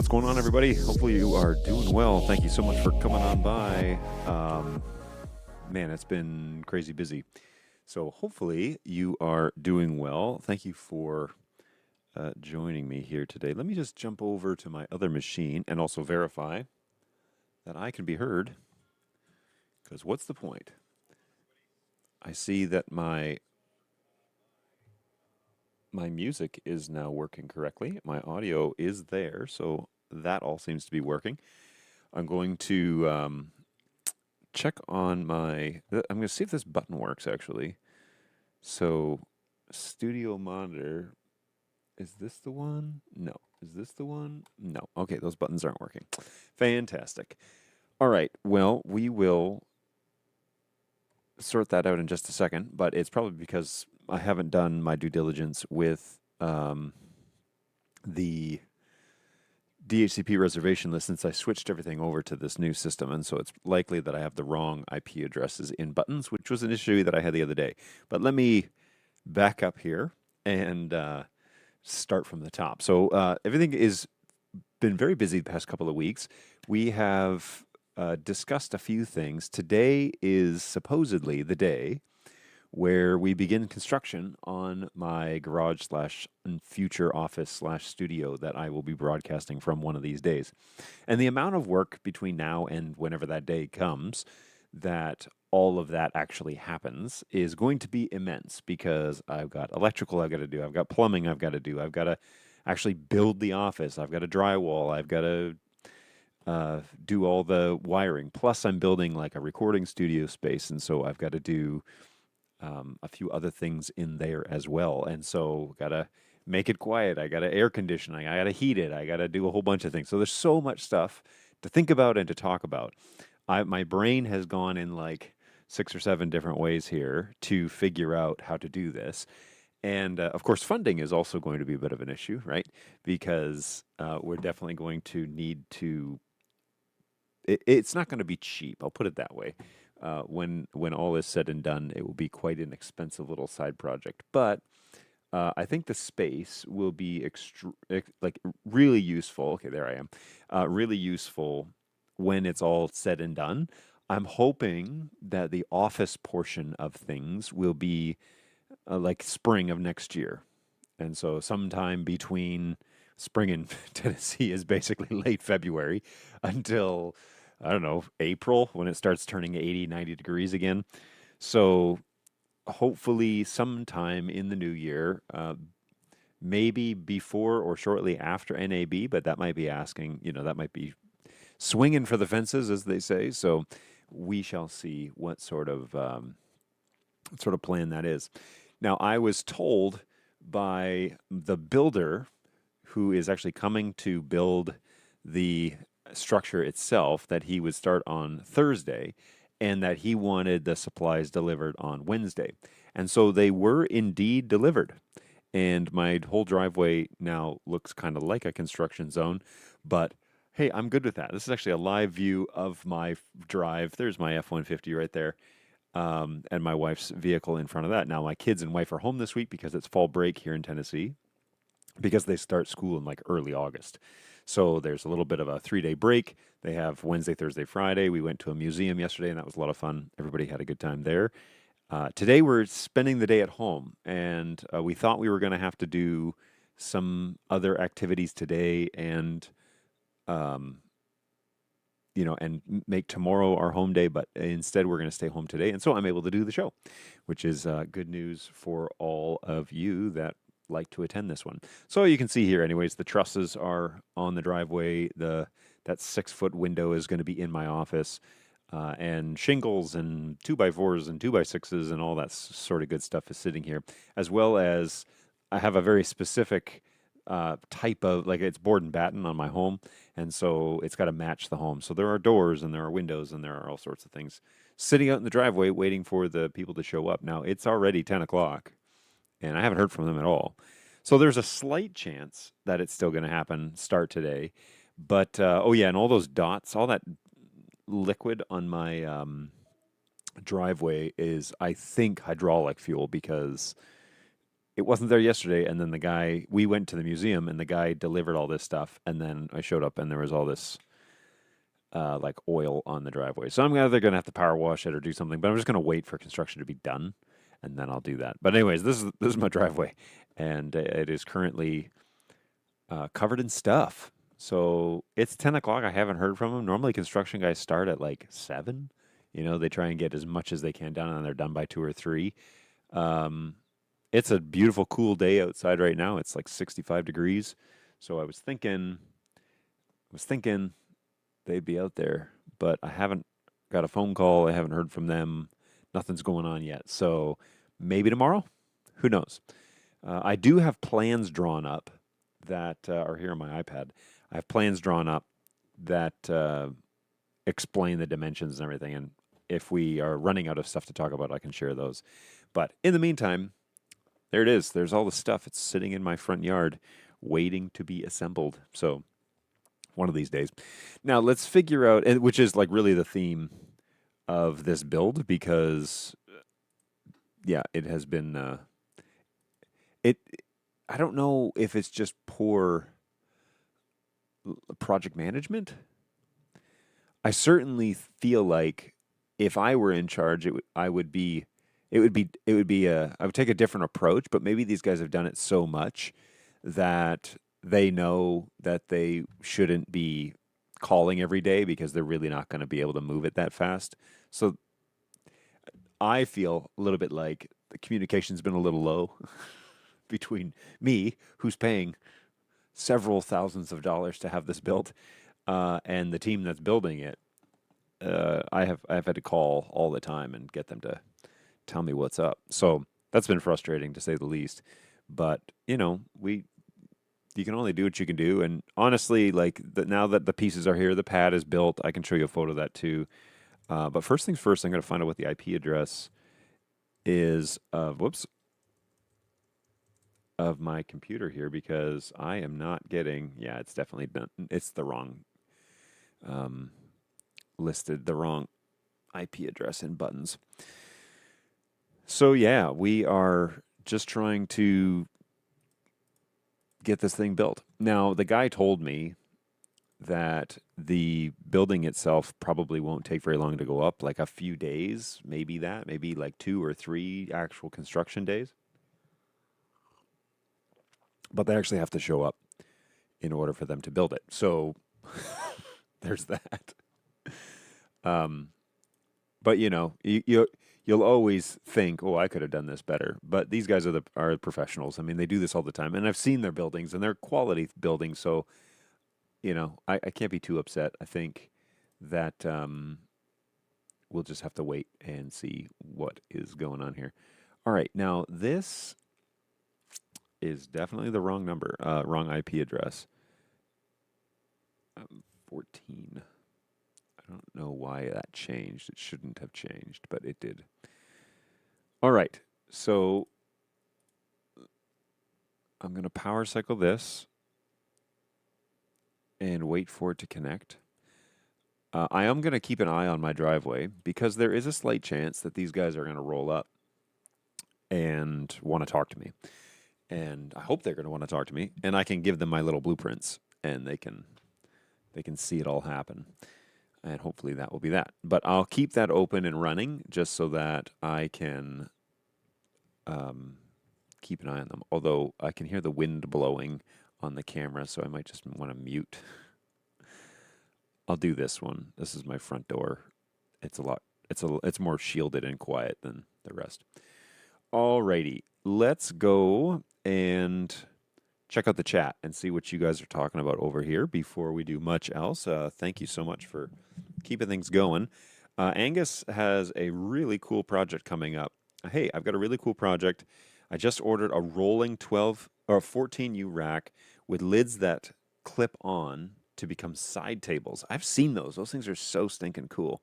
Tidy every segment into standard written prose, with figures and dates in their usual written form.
What's going on, everybody? Hopefully, you are doing well. Thank you so much for coming on by. Man, it's been crazy busy. So, hopefully, you are doing well. Thank you for joining me here today. Let me just jump over to my other machine and also verify that I can be heard. Because what's the point? I see that my music is now working correctly. My audio is there, so that all seems to be working. I'm going to check on I'm going to see if this button works actually. So, studio monitor, is this the one? No. Is this the one? No. Okay, those buttons aren't working. Fantastic. All right, well, we will sort that out in just a second, but it's probably because I haven't done my due diligence with the DHCP reservation list since I switched everything over to this new system, and so it's likely that I have the wrong IP addresses in buttons, which was an issue that I had the other day. But let me back up here and start from the top. So everything is been very busy the past couple of weeks. We have discussed a few things. Today is supposedly the day where we begin construction on my garage slash future office slash studio that I will be broadcasting from one of these days. And the amount of work between now and whenever that day comes that all of that actually happens is going to be immense because I've got electrical I've got to do, I've got plumbing I've got to do, I've got to actually build the office, I've got to drywall, I've got to do all the wiring. Plus, I'm building like a recording studio space, and so I've got to do a few other things in there as well. And so, gotta make it quiet. I gotta air condition. I gotta heat it. I gotta do a whole bunch of things. So there's so much stuff to think about and to talk about. My brain has gone in like 6 or 7 different ways here to figure out how to do this. And of course, funding is also going to be a bit of an issue, right? Because we're definitely going to need to. It's not going to be cheap. I'll put it that way. When all is said and done, it will be quite an expensive little side project. But I think the space will be like really useful. Okay, there I am. Really useful when it's all said and done. I'm hoping that the office portion of things will be like spring of next year. And so sometime between spring in Tennessee is basically late February until, I don't know, April when it starts turning 80, 90 degrees again. So hopefully sometime in the new year, maybe before or shortly after NAB, but that might be asking, that might be swinging for the fences, as they say. So we shall see what sort of plan that is. Now, I was told by the builder who is actually coming to build the structure itself that he would start on Thursday and that he wanted the supplies delivered on Wednesday. And so they were indeed delivered. And my whole driveway now looks kind of like a construction zone, but hey, I'm good with that. This is actually a live view of my drive. There's my F-150 right there. And my wife's vehicle in front of that. Now, my kids and wife are home this week because it's fall break here in Tennessee because they start school in like early August. So there's a little bit of a 3-day break. They have Wednesday, Thursday, Friday. We went to a museum yesterday, and that was a lot of fun. Everybody had a good time there. Today, we're spending the day at home, and we thought we were going to have to do some other activities today and and make tomorrow our home day, but instead we're going to stay home today. And so I'm able to do the show, which is good news for all of you that like to attend this one. So you can see here, anyways, the trusses are on the driveway. That 6-foot window is going to be in my office, and shingles and 2x4s and 2x6s and all that sort of good stuff is sitting here, as well as I have a very specific type of, like, it's board and batten on my home, and so it's got to match the home. So there are doors and there are windows and there are all sorts of things sitting out in the driveway waiting for the people to show up. Now, it's already 10 o'clock, and I haven't heard from them at all. So there's a slight chance that it's still going to happen, start today. But, oh yeah, and all those dots, all that liquid on my driveway is, I think, hydraulic fuel because it wasn't there yesterday. And then we went to the museum and the guy delivered all this stuff. And then I showed up and there was all this like oil on the driveway. So I'm either going to have to power wash it or do something, but I'm just going to wait for construction to be done and then I'll do that. But anyways, this is my driveway and it is currently covered in stuff. So it's 10 o'clock. I haven't heard from them. Normally, construction guys start at like 7. You know, they try and get as much as they can done, and they're done by 2 or 3. Um, it's a beautiful, cool day outside right now. It's like 65 degrees. So I was thinking they'd be out there, but I haven't got a phone call. I haven't heard from them. Nothing's going on yet. So maybe tomorrow. Who knows? I do have plans drawn up that are here on my iPad. I have plans drawn up that explain the dimensions and everything. And if we are running out of stuff to talk about, I can share those. But in the meantime, there it is. There's all the stuff. It's sitting in my front yard waiting to be assembled. So one of these days. Now let's figure out, which is like really the theme of this build because, yeah, it has been, it, I don't know if it's just poor project management. I certainly feel like if I were in charge, I would be, it would be I would take a different approach, but maybe these guys have done it so much that they know that they shouldn't be calling every day because they're really not going to be able to move it that fast. So I feel a little bit like the communication's been a little low between me, who's paying several thousands of dollars to have this built, and the team that's building it. I've had to call all the time and get them to tell me what's up. So that's been frustrating to say the least. But you can only do what you can do. And honestly, like now that the pieces are here, the pad is built. I can show you a photo of that too. But first things first, I'm going to find out what the IP address is of my computer here because I am not getting. Yeah, it's definitely done. It's the wrong listed, the wrong IP address in buttons. So yeah, we are just trying to get this thing built. Now, the guy told me that the building itself probably won't take very long to go up, like a few days, maybe like 2 or 3 actual construction days. But they actually have to show up in order for them to build it. So there's that. But you'll always think, oh, I could have done this better. But these guys are professionals. I mean, they do this all the time, and I've seen their buildings, and they're quality buildings. So, I can't be too upset. I think that we'll just have to wait and see what is going on here. All right, now this is definitely the wrong number, wrong IP address. 14. I don't know why that changed. It shouldn't have changed, but it did. All right, so I'm going to power cycle this and wait for it to connect. I am going to keep an eye on my driveway because there is a slight chance that these guys are going to roll up and want to talk to me. And I hope they're going to want to talk to me, and I can give them my little blueprints, and they can see it all happen. And hopefully that will be that. But I'll keep that open and running just so that I can keep an eye on them. Although I can hear the wind blowing on the camera, so I might just want to mute. I'll do this one. This is my front door. It's more shielded and quiet than the rest. Alrighty, let's go and check out the chat and see what you guys are talking about over here before we do much else. Thank you so much for keeping things going. Angus has a really cool project coming up. Hey, I've got a really cool project. I just ordered a rolling 12 or 14U rack with lids that clip on to become side tables. I've seen those. Those things are so stinking cool.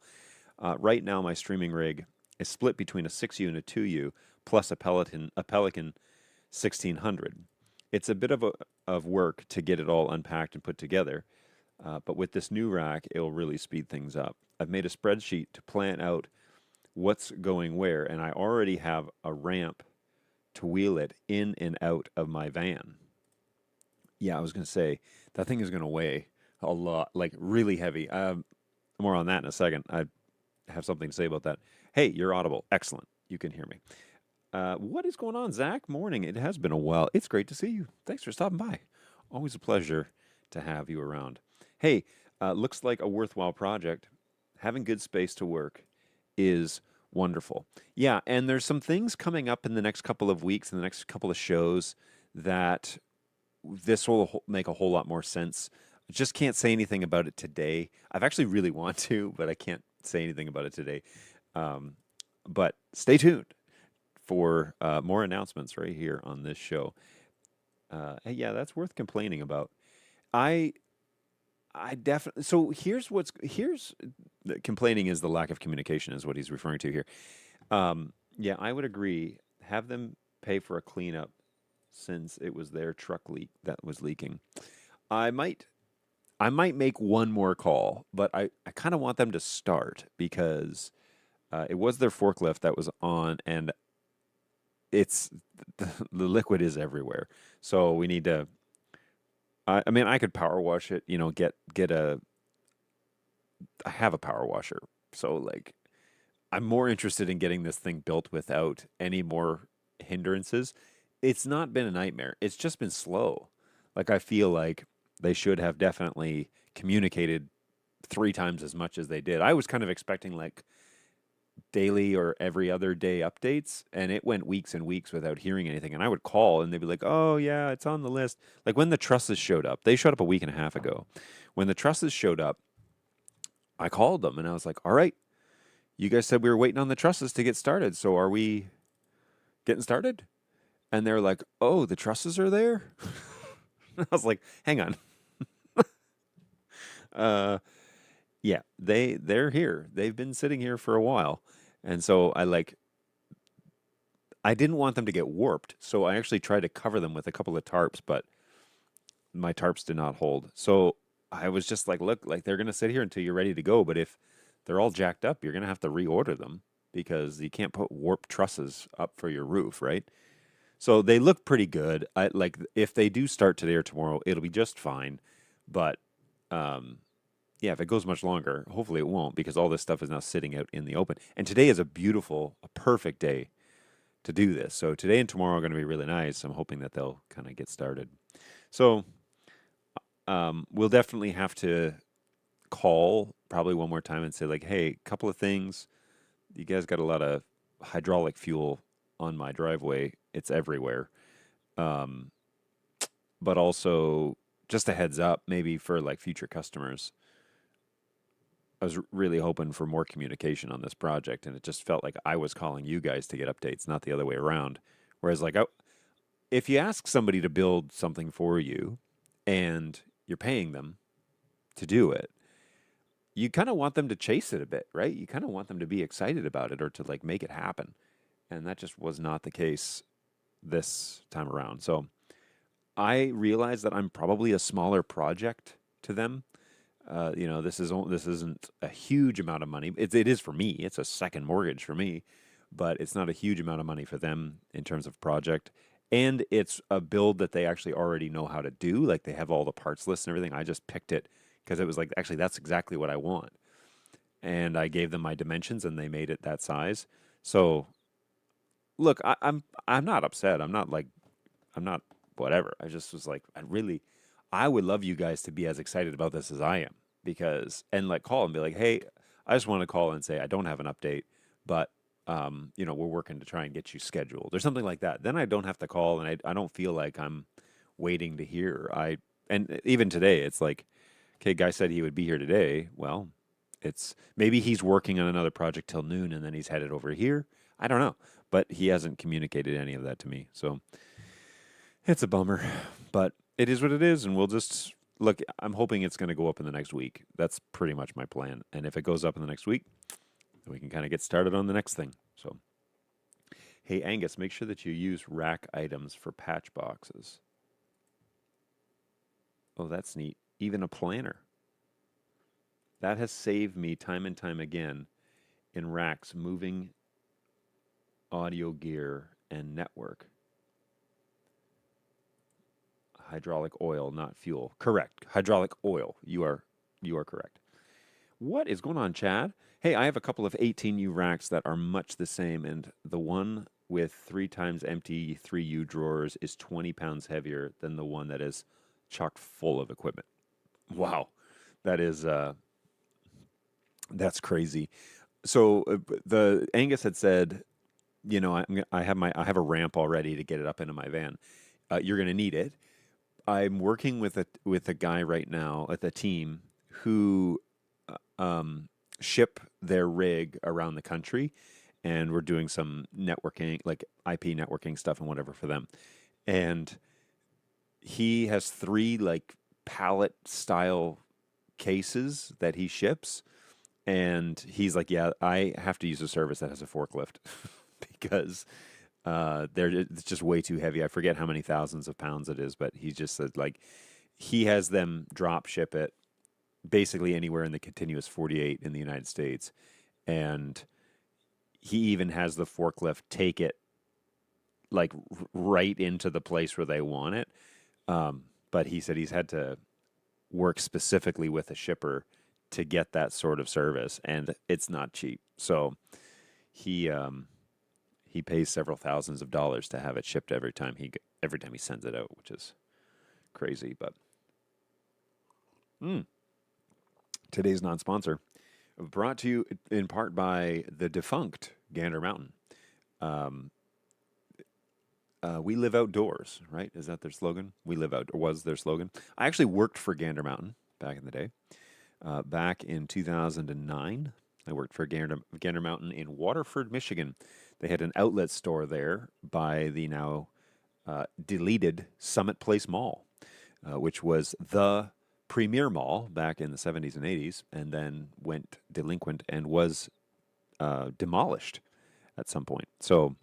Right now, my streaming rig is split between a 6U and a 2U plus a Pelican 1600. It's a bit of work to get it all unpacked and put together, but with this new rack, it will really speed things up. I've made a spreadsheet to plan out what's going where, and I already have a ramp to wheel it in and out of my van. Yeah, I was going to say that thing is going to weigh a lot, like really heavy. More on that in a second. I have something to say about that. Hey, you're audible. Excellent. You can hear me. What is going on, Zach? Morning. It has been a while. It's great to see you. Thanks for stopping by. Always a pleasure to have you around. Hey, looks like a worthwhile project. Having good space to work is wonderful. Yeah, and there's some things coming up in the next couple of weeks, in the next couple of shows, that this will make a whole lot more sense. I just can't say anything about it today. I've actually really want to, but I can't say anything about it today. Um, but stay tuned for more announcements right here on this show. Hey, yeah, that's worth complaining about. I I definitely. So here's complaining is the lack of communication is what he's referring to here. Yeah, I would agree. Have them pay for a cleanup since it was their truck leak that was leaking. I might I might make one more call, but I kind of want them to start because it was their forklift that was on, and it's the liquid is everywhere. So we need to. I mean, I could power wash it. You know, get a. I have a power washer, so like I'm more interested in getting this thing built without any more hindrances. It's not been a nightmare. It's just been slow. Like I feel like they should have definitely communicated three times as much as they did. I was kind of expecting like daily or every other day updates, and it went weeks and weeks without hearing anything. And I would call, and they'd be like, "Oh yeah, it's on the list." Like when the trusses showed up, they showed up a week and a half ago. When the trusses showed up, I called them, and I was like, "All right, you guys said we were waiting on the trusses to get started, so are we getting started?" And they're like, "Oh, the trusses are there." I was like, "Hang on." Uh, yeah, they're here. They've been sitting here for a while, and so I didn't want them to get warped, so I actually tried to cover them with a couple of tarps, but my tarps did not hold. So I was just like, "Look, like they're gonna sit here until you're ready to go, but if they're all jacked up, you're gonna have to reorder them because you can't put warped trusses up for your roof, right?" So they look pretty good. I like if they do start today or tomorrow, it'll be just fine. But um, yeah, if it goes much longer, hopefully it won't because all this stuff is now sitting out in the open. And today is a perfect day to do this. So today and tomorrow are going to be really nice. I'm hoping that they'll kind of get started. So we'll definitely have to call probably one more time and say like, hey, a couple of things. You guys got a lot of hydraulic fuel on my driveway. It's everywhere. Um, but also just a heads up, maybe for like future customers. I was really hoping for more communication on this project, and it just felt like I was calling you guys to get updates, not the other way around. Whereas, like, if you ask somebody to build something for you and you're paying them to do it, you kind of want them to chase it a bit, right? You kind of want them to be excited about it or to like make it happen. And that just was not the case this time around. So I realize that I'm probably a smaller project to them. This isn't a huge amount of money. It is for me. It's a second mortgage for me, but it's not a huge amount of money for them in terms of project. And it's a build that they actually already know how to do. Like they have all the parts lists and everything. I just picked it because it was like actually that's exactly what I want. And I gave them my dimensions and they made it that size. So look, I'm not upset. I'm not whatever. I just was like, I would love you guys to be as excited about this as I am because, and like call and be like, hey, I just want to call and say, I don't have an update, but, we're working to try and get you scheduled or something like that. Then I don't have to call and I don't feel like I'm waiting to hear. And even today, it's like, okay, guy said he would be here today. Well, it's maybe he's working on another project till noon and then he's headed over here. I don't know, but he hasn't communicated any of that to me. So, it's a bummer, but it is what it is, and we'll just look. I'm hoping it's going to go up in the next week. That's pretty much my plan. And if it goes up in the next week, then we can kind of get started on the next thing. So, hey, Angus, make sure that you use rack items for patch boxes. Oh, that's neat. Even a planner. That has saved me time and time again in racks moving audio gear and network. Hydraulic oil, not fuel. Correct. Hydraulic oil. You are correct. What is going on, Chad? Hey, I have a couple of 18U racks that are much the same, and the one with 3 times empty 3U drawers is 20 pounds heavier than the one that is chock full of equipment. Wow, that is that's crazy. So the Angus had said, I have a ramp already to get it up into my van. You're going to need it. I'm working with a guy right now at the team who ship their rig around the country, and we're doing some networking, like IP networking stuff and whatever for them. And he has 3 like pallet style cases that he ships, and he's like, "Yeah, I have to use a service that has a forklift because it's just way too heavy. I forget how many thousands of pounds it is, but he just said like he has them drop ship it basically anywhere in the continuous 48 in the United States, and he even has the forklift take it like right into the place where they want it. But he said he's had to work specifically with a shipper to get that sort of service, and it's not cheap. So he he pays several thousands of dollars to have it shipped every time he sends it out, which is crazy. But today's non-sponsor brought to you in part by the defunct Gander Mountain. Um, we live outdoors, right? Is that their slogan? We live out was their slogan. I actually worked for Gander Mountain back in the day. Back in 2009, I worked for Gander Mountain in Waterford, Michigan. They had an outlet store there by the now deleted Summit Place Mall, which was the premier mall back in the 70s and 80s, and then went delinquent and was demolished at some point. So,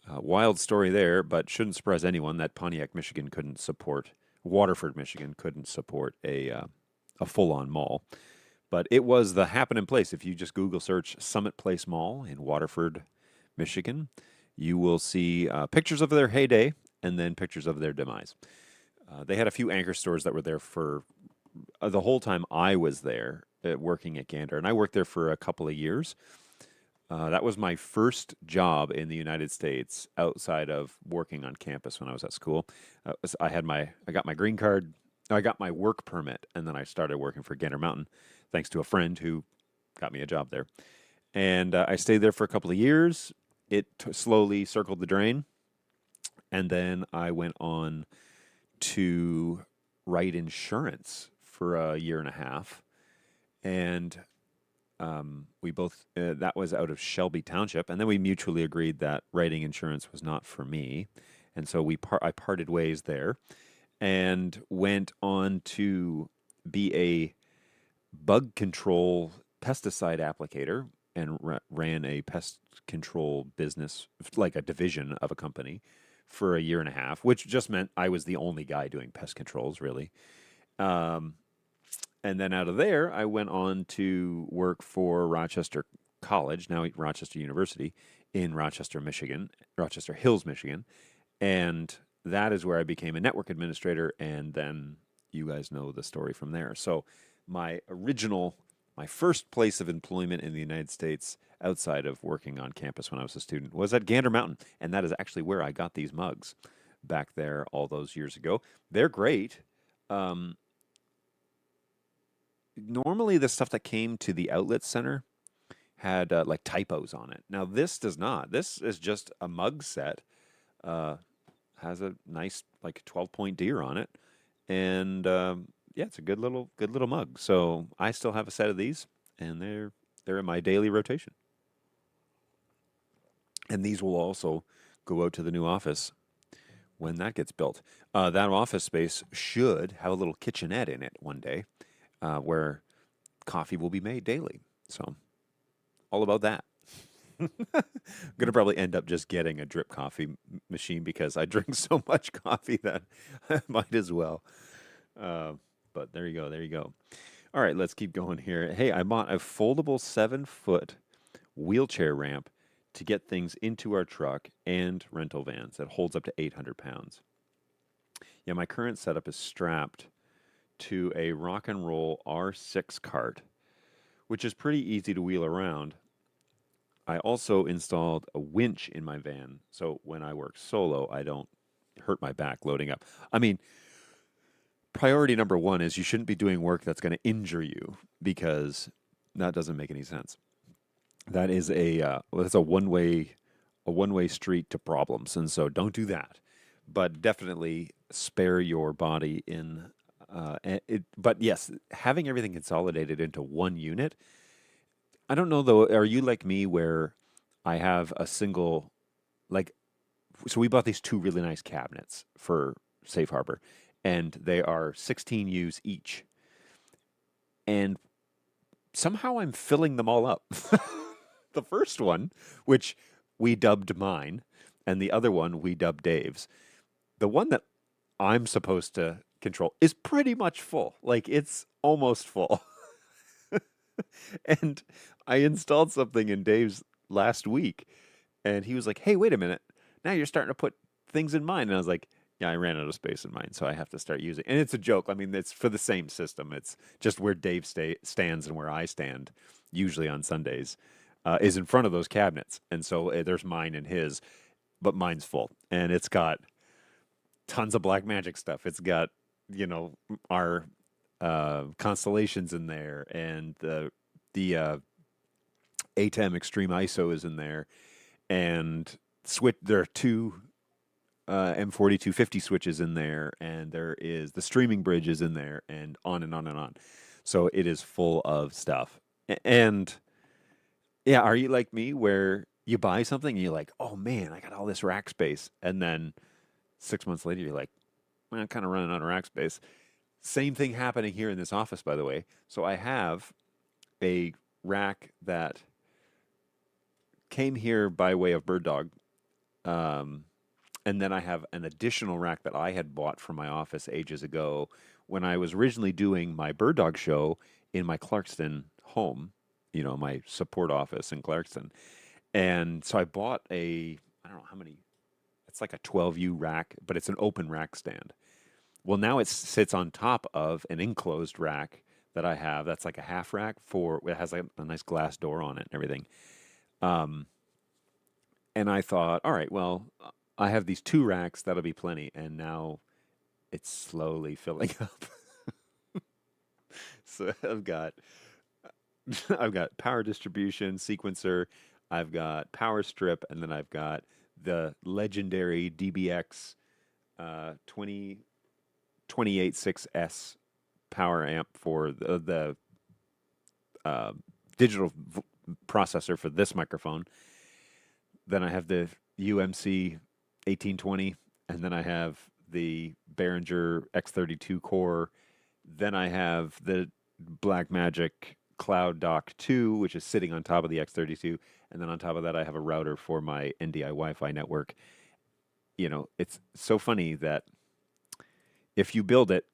wild story there, but shouldn't surprise anyone that Waterford, Michigan couldn't support a full-on mall. But it was the happening place. If you just Google search Summit Place Mall in Waterford, Michigan, you will see pictures of their heyday and then pictures of their demise. They had a few anchor stores that were there for the whole time I was there working at Gander, and I worked there for a couple of years. That was my first job in the United States outside of working on campus when I was at school. I got my green card, I got my work permit, and then I started working for Gander Mountain, thanks to a friend who got me a job there. And I stayed there for a couple of years. It slowly circled the drain, and then I went on to write insurance for a year and a half, and we both that was out of Shelby Township, and then we mutually agreed that writing insurance was not for me, and so I parted ways there, and went on to be a bug control pesticide applicator, and ran a pest control business, like a division of a company, for a year and a half, which just meant I was the only guy doing pest controls, really. Um, and then out of there, I went on to work for Rochester College, now Rochester University, in Rochester, Michigan, Rochester Hills, Michigan. And that is where I became a network administrator. And then you guys know the story from there. So my first place of employment in the United States outside of working on campus when I was a student was at Gander Mountain. And that is actually where I got these mugs back there all those years ago. They're great. Normally, the stuff that came to the outlet center had like typos on it. Now, this does not. This is just a mug set. Uh, has a nice like 12-point deer on it, and yeah, it's a good little mug. So I still have a set of these, and they're in my daily rotation. And these will also go out to the new office when that gets built. That office space should have a little kitchenette in it one day, where coffee will be made daily. So all about that. I'm gonna probably end up just getting a drip coffee machine because I drink so much coffee that I might as well. But there you go, there you go. All right, let's keep going here. Hey, I bought a foldable 7-foot wheelchair ramp to get things into our truck and rental vans that holds up to 800 pounds. Yeah, my current setup is strapped to a rock and roll R6 cart, which is pretty easy to wheel around. I also installed a winch in my van, so when I work solo, I don't hurt my back loading up. I mean, priority number one is you shouldn't be doing work that's going to injure you because that doesn't make any sense. That is that's a one way street to problems, and so don't do that. But definitely spare your body in. But yes, having everything consolidated into one unit. I don't know though. Are you like me where I have a single like so we bought these two really nice cabinets for Safe Harbor, and they are 16 U's each. And somehow I'm filling them all up. The first one, which we dubbed mine, and the other one we dubbed Dave's. The one that I'm supposed to control is pretty much full. Like it's almost full. And I installed something in Dave's last week, and he was like, "Hey, wait a minute. Now you're starting to put things in mine." And I was like, "Yeah, I ran out of space in mine, so I have to start using." And it's a joke. I mean, it's for the same system. It's just where stands and where I stand, usually on Sundays, is in front of those cabinets. And so there's mine and his, but mine's full, and it's got tons of black magic stuff. It's got our constellations in there, and the ATEM Extreme ISO is in there, and switch. There are two M4250 switches in there, and there is the streaming bridge is in there, and on and on and on. So it is full of stuff. And yeah, are you like me where you buy something and you're like, oh man, I got all this rack space, and then 6 months later you're like, well, I'm kind of running out of rack space. Same thing happening here in this office, by the way. So I have a rack that came here by way of Bird Dog. Um, and then I have an additional rack that I had bought from my office ages ago when I was originally doing my Bird Dog show in my Clarkston home, my support office in Clarkston. And so I bought I don't know how many, it's like a 12U rack, but it's an open rack stand. Well, now it sits on top of an enclosed rack that I have. That's like a half rack it has like a nice glass door on it and everything. Um, and I thought, all right, well, I have these two racks, that'll be plenty. And now it's slowly filling up. So I've got power distribution, sequencer, I've got power strip, and then I've got the legendary DBX 286S power amp for the uh, digital processor for this microphone. Then I have the UMC 1820, and then I have the Behringer X32 core. Then I have the Blackmagic Cloud Dock 2, which is sitting on top of the X32. And then on top of that, I have a router for my NDI Wi-Fi network. It's so funny that if you build it,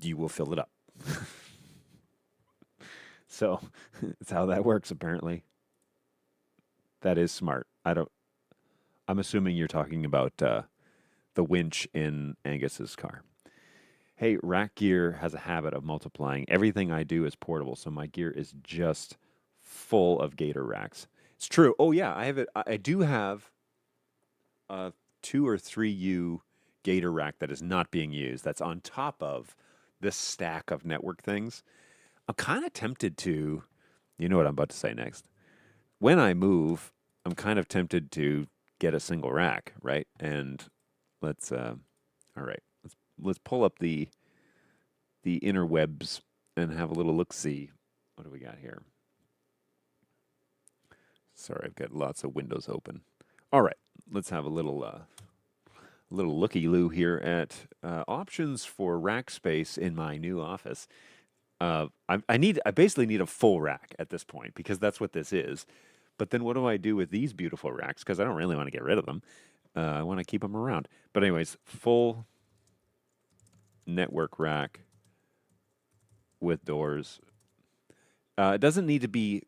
you will fill it up. So that's how that works, apparently. That is smart. I'm assuming you're talking about the winch in Angus's car. Hey, Rack Gear has a habit of multiplying. Everything I do is portable, so my gear is just full of Gator racks. It's true. Oh yeah, I have it. I do have a 2 or 3U Gator rack that is not being used. That's on top of this stack of network things. I'm kind of tempted to, you know what I'm about to say next. When I move, I'm kind of tempted to get a single rack, right? And all right, let's pull up the interwebs and have a little look see. What do we got here? Sorry, I've got lots of windows open. All right, let's have a little looky-loo here at options for rack space in my new office. I basically need a full rack at this point because that's what this is. But then what do I do with these beautiful racks? Because I don't really want to get rid of them. I want to keep them around. But anyways, full network rack with doors. It doesn't need to be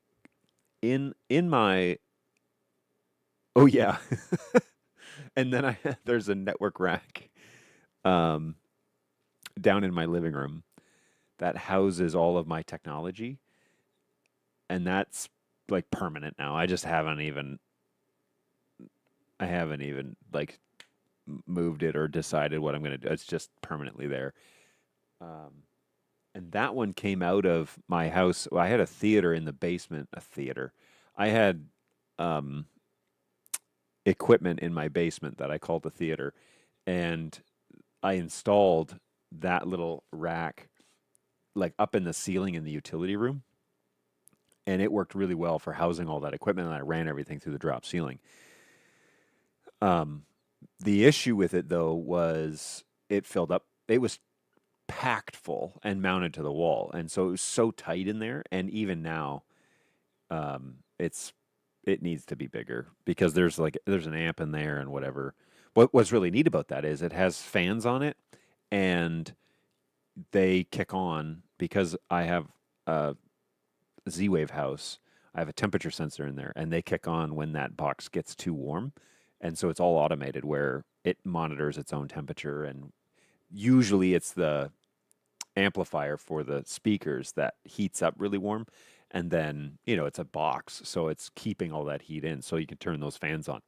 in my. Oh yeah, and then there's a network rack um, down in my living room that houses all of my technology, and that's like permanent now. I haven't even like moved it or decided what I'm going to do. It's just permanently there. Um, and that one came out of my house. Well, I had a theater in the basement, a theater. I had um, equipment in my basement that I called the theater, and I installed that little rack like up in the ceiling in the utility room, and it worked really well for housing all that equipment. And I ran everything through the drop ceiling. Um, the issue with it though was it filled up. It was packed full and mounted to the wall, and so it was so tight in there. And even now, it's it needs to be bigger because there's an amp in there and whatever. What's really neat about that is it has fans on it, and they kick on because I have a Z-Wave house. I have a temperature sensor in there, and they kick on when that box gets too warm. And so it's all automated where it monitors its own temperature. And usually it's the amplifier for the speakers that heats up really warm. And then, it's a box. So it's keeping all that heat in. So you can turn those fans on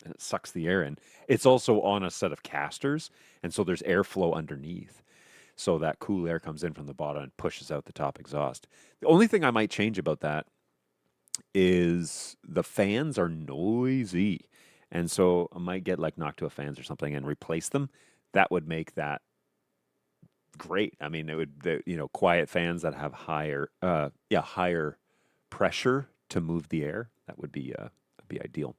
and it sucks the air in. It's also on a set of casters. And so there's airflow underneath. So that cool air comes in from the bottom and pushes out the top exhaust. The only thing I might change about that is the fans are noisy. And so I might get like Noctua fans or something and replace them. That would make that great. I mean, it would, quiet fans that have higher pressure to move the air. That'd be ideal.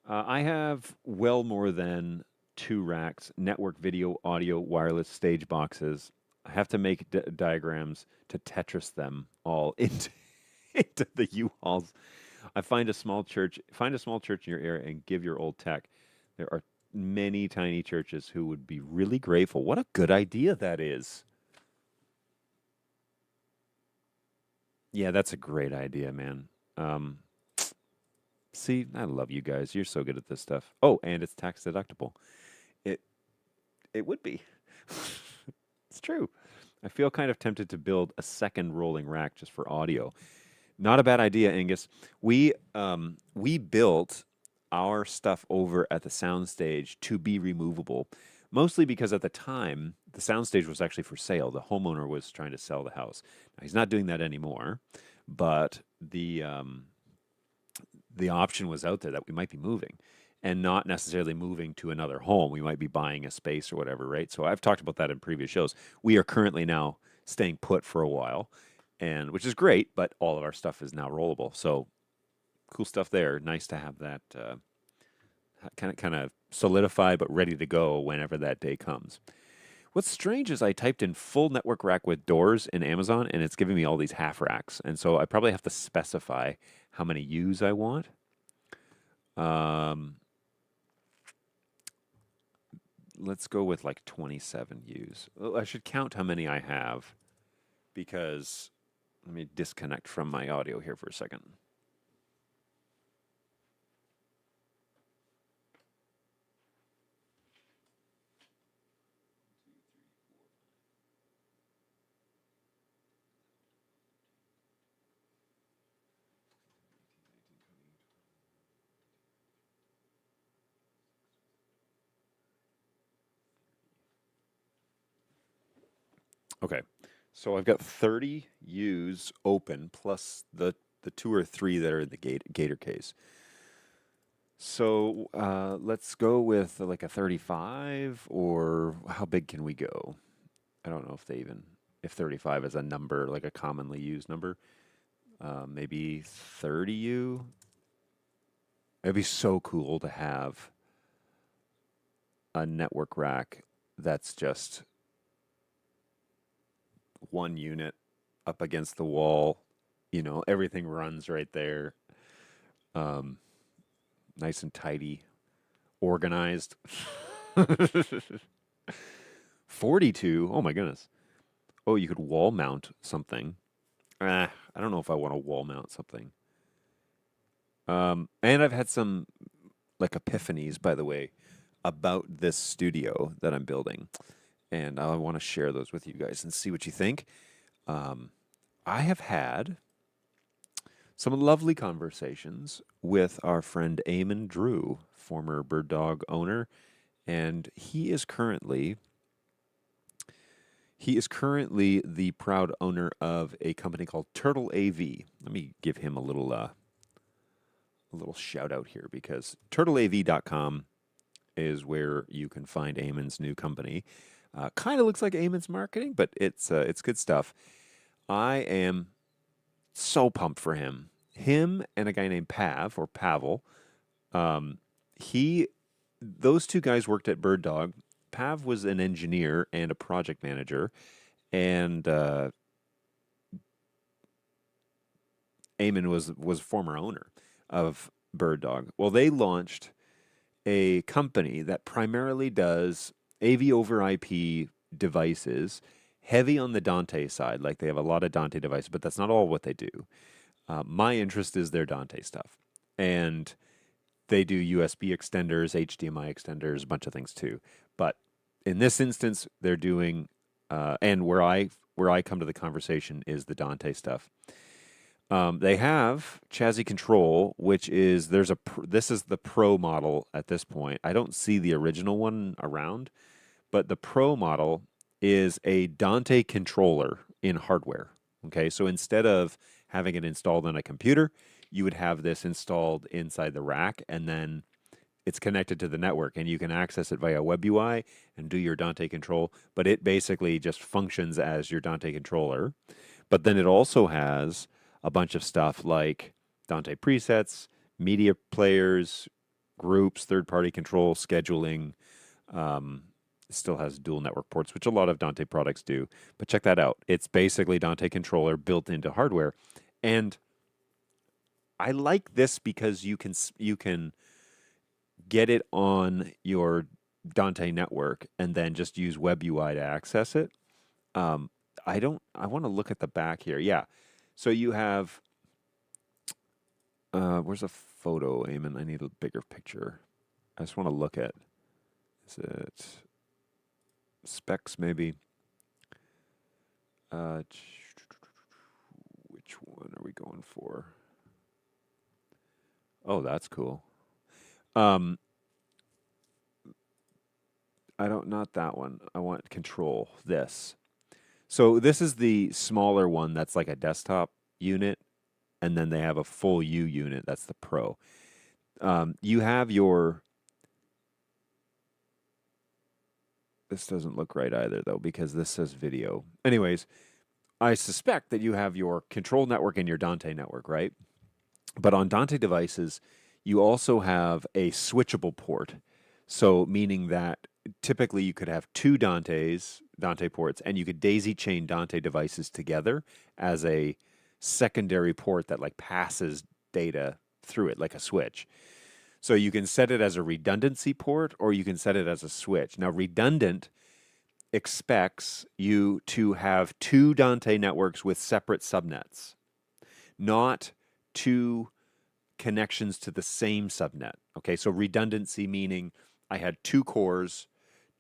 I have well more than two racks, network, video, audio, wireless stage boxes. I have to make diagrams to Tetris them all into the U-Hauls. Find a small church in your area and give your old tech. There are many tiny churches who would be really grateful. What a good idea that is. Yeah, that's a great idea, man. Um, See, I love you guys. You're so good at this stuff. Oh, and it's tax deductible. It it would be. It's true. I feel kind of tempted to build a second rolling rack just for audio. Not a bad idea, Angus. We built our stuff over at the soundstage to be removable, mostly because at the time the soundstage was actually for sale. The homeowner was trying to sell the house. Now, he's not doing that anymore, but the option was out there that we might be moving and not necessarily moving to another home. We might be buying a space or whatever, right? So I've talked about that in previous shows. We are currently now staying put for a while, and which is great, but all of our stuff is now rollable. So cool stuff there. Nice to have that kind of solidified but ready to go whenever that day comes. What's strange is I typed in full network rack with doors in Amazon, and it's giving me all these half racks. And so I probably have to specify how many U's I want. Um, let's go with like 27 U's. Well, I should count how many I have because let me disconnect from my audio here for a second. Okay. So I've got 30 U's open plus the two or three that are in the gator case. So let's go with like a 35, or how big can we go? I don't know if 35 is a number, like a commonly used number. Maybe 30U. It'd be so cool to have a network rack that's just one unit up against the wall. Everything runs right there. Um, Nice and tidy, organized. 42. Oh my goodness. Oh, you could wall mount something. I don't know if I want to wall mount something. And I've had some like epiphanies, by the way. about this studio that I'm building, and I want to share those with you guys and see what you think. Um, I have had some lovely conversations with our friend Eamon Drew, former Bird Dog owner, and he is currently the proud owner of a company called Turtle AV. Let me give him a little shout out here because turtleav.com is where you can find Eamon's new company. Kind of looks like Eamon's marketing, but it's good stuff. I am so pumped for him. Him and a guy named Pavel. Um, he, those two guys worked at Bird Dog. Pav was an engineer and a project manager, and Eamon was former owner of Bird Dog. Well, they launched a company that primarily does AV over IP devices, heavy on the Dante side. Like they have a lot of Dante devices, but that's not all what they do. My interest is their Dante stuff. And they do USB extenders, HDMI extenders, a bunch of things too. But in this instance, they're doing, and where I come to the conversation is the Dante stuff. They have chassis control, which is this is the Pro model at this point. I don't see the original one around, but the Pro model is a Dante controller in hardware. Okay, so instead of having it installed on a computer, you would have this installed inside the rack, and then it's connected to the network, and you can access it via web UI and do your Dante control. But it basically just functions as your Dante controller. But then it also has a bunch of stuff like Dante presets, media players, groups, third-party control, scheduling. It still has dual network ports, which a lot of Dante products do. But check that out. It's basically Dante controller built into hardware. And I like this because you can get it on your Dante network and then just use web UI to access it. Um, I want to look at the back here. Yeah. So you have, where's a photo, Eamon? I need a bigger picture. I just want to look at, is it specs maybe? Which one are we going for? Oh, that's cool. Um, not that one. I want control, this. So this is the smaller one that's like a desktop unit, and then they have a full U unit. That's the Pro. You have your. This doesn't look right either, though, because this says video. Anyways, I suspect that you have your control network and your Dante network, right? But on Dante devices, you also have a switchable port. So, meaning that typically you could have two Dante ports, and you could daisy chain Dante devices together as a secondary port that like passes data through it like a switch. So you can set it as a redundancy port or you can set it as a switch. Now, redundant expects you to have two Dante networks with separate subnets, not two connections to the same subnet. Okay, so redundancy meaning I had two cores,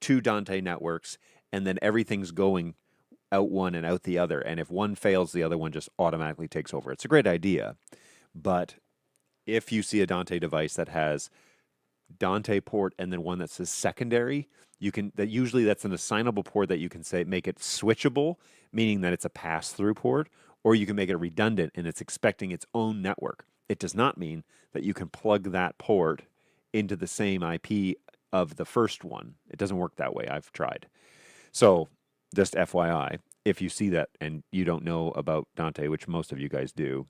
two Dante networks, and then everything's going out one and out the other. And if one fails, the other one just automatically takes over. It's a great idea. But if you see a Dante device that has Dante port and then one that says secondary, usually that's an assignable port that you can say make it switchable, meaning that it's a pass-through port, or you can make it redundant and it's expecting its own network. It does not mean that you can plug that port into the same IP of the first one. It doesn't work that way. I've tried. So, just FYI, if you see that and you don't know about Dante, which most of you guys do,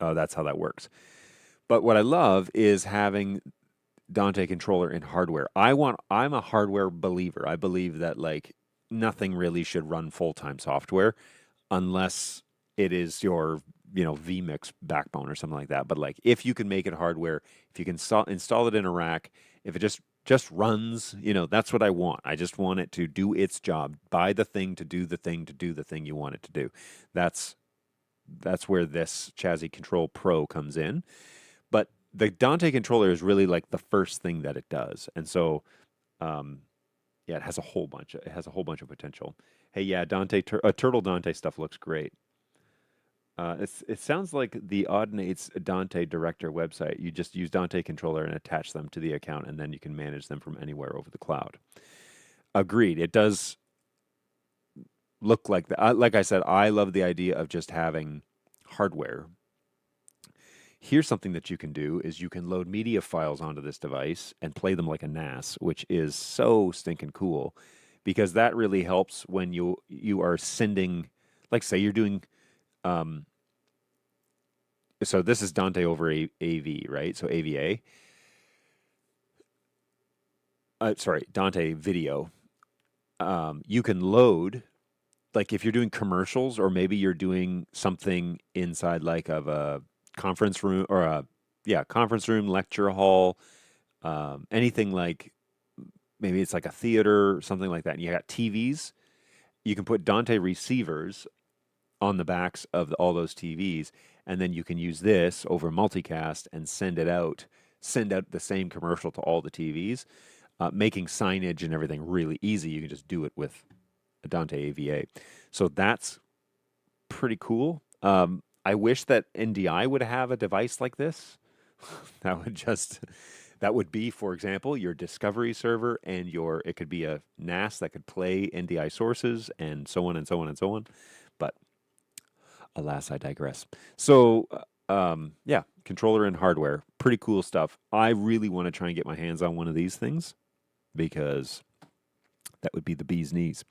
that's how that works. But what I love is having Dante controller in hardware. I'm a hardware believer. I believe that like nothing really should run full-time software unless it is your, vMix backbone or something like that. But like if you can make it hardware, if you can install it in a rack, if it just runs, that's what I want. I just want it to do its job. Buy the thing to do the thing to do the thing you want it to do. That's where this Chassis Control Pro comes in. But the Dante controller is really like the first thing that it does, and so um, yeah, it has a whole bunch. It has a whole bunch of potential. Hey, yeah, Turtle Dante stuff looks great. It sounds like the Audinate's Dante Director website. You just use Dante controller and attach them to the account, and then you can manage them from anywhere over the cloud. Agreed. It does look like that. Like I said, I love the idea of just having hardware. Here's something that you can do is you can load media files onto this device and play them like a NAS, which is so stinking cool because that really helps when you are sending, like say you're doing um, so this is Dante over AV, right? So AVA. Sorry, Dante video. You can load, like if you're doing commercials or maybe you're doing something inside like of a conference room or a yeah conference room, lecture hall, anything like maybe it's like a theater, something like that. And you got TVs. You can put Dante receivers on the backs of all those TVs, and then you can use this over multicast and send out the same commercial to all the TVs, making signage and everything really easy. You can just do it with a Dante AVA. So that's pretty cool. I wish that NDI would have a device like this. that would just that would be, for example, your discovery server and your it could be a NAS that could play NDI sources and so on and so on and so on. But alas, I digress. So, yeah, controller and hardware, pretty cool stuff. I really want to try and get my hands on one of these things because that would be the bee's knees.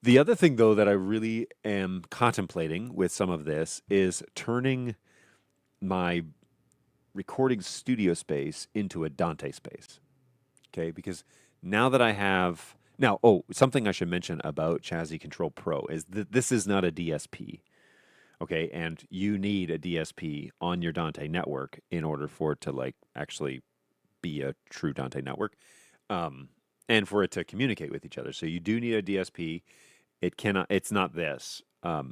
The other thing, though, that I really am contemplating with some of this is turning my recording studio space into a Dante space. Okay, because now that I have now, oh, something I should mention about Chassis Control Pro is that this is not a DSP. Okay, and you need a DSP on your Dante network in order for it to like actually be a true Dante network, um, and for it to communicate with each other. So you do need a DSP. It cannot. It's not this. I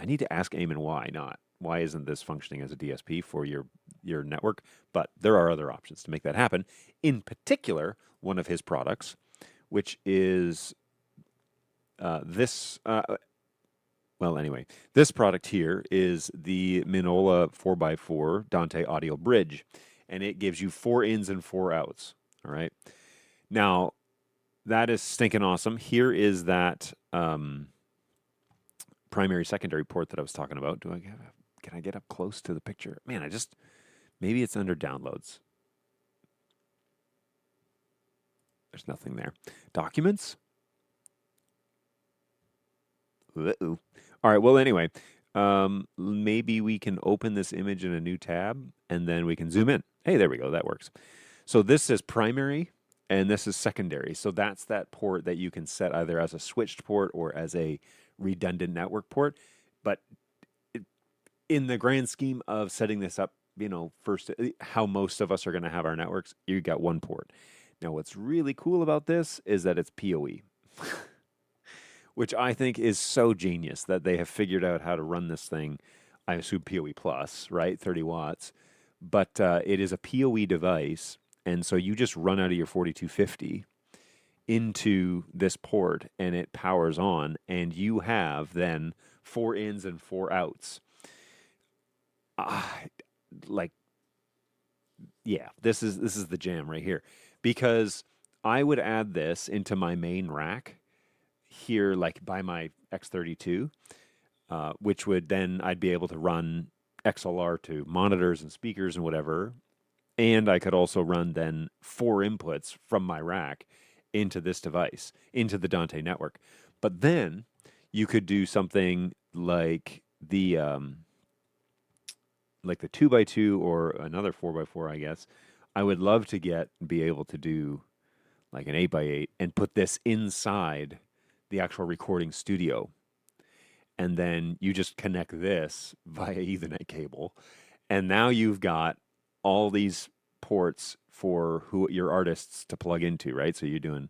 need to ask Eamon why not. Why isn't this functioning as a DSP for your network? But there are other options to make that happen. In particular, one of his products, which is this. Well, anyway, this product here is the Minola 4x4 Dante Audio Bridge, and it gives you 4 ins and 4 outs. All right. Now, that is stinking awesome. Here is that primary secondary port that I was talking about. Can I get up close to the picture? Man, maybe it's under downloads. There's nothing there. Documents? Uh-oh. All right. Well, anyway, maybe we can open this image in a new tab and then we can zoom in. Hey, there we go. That works. So this is primary and this is secondary. So that's that port that you can set either as a switched port or as a redundant network port. But in the grand scheme of setting this up, first, how most of us are going to have our networks, you got one port. Now, what's really cool about this is that it's PoE. Which I think is so genius that they have figured out how to run this thing. I assume PoE plus, right? 30 watts. But it is a PoE device. And so you just run out of your 4250 into this port and it powers on. And you have then 4 ins and 4 outs. Like, yeah, this is the jam right here. Because I would add this into my main rack here, like by my X32, which would then I'd be able to run XLR to monitors and speakers and whatever. And I could also run then 4 inputs from my rack into this device, into the Dante network. But then you could do something like the 2x2 or another 4x4, I guess. I would love to be able to do like an 8x8 and put this inside the actual recording studio. And then you just connect this via Ethernet cable. And now you've got all these ports for your artists to plug into, right? So you're doing,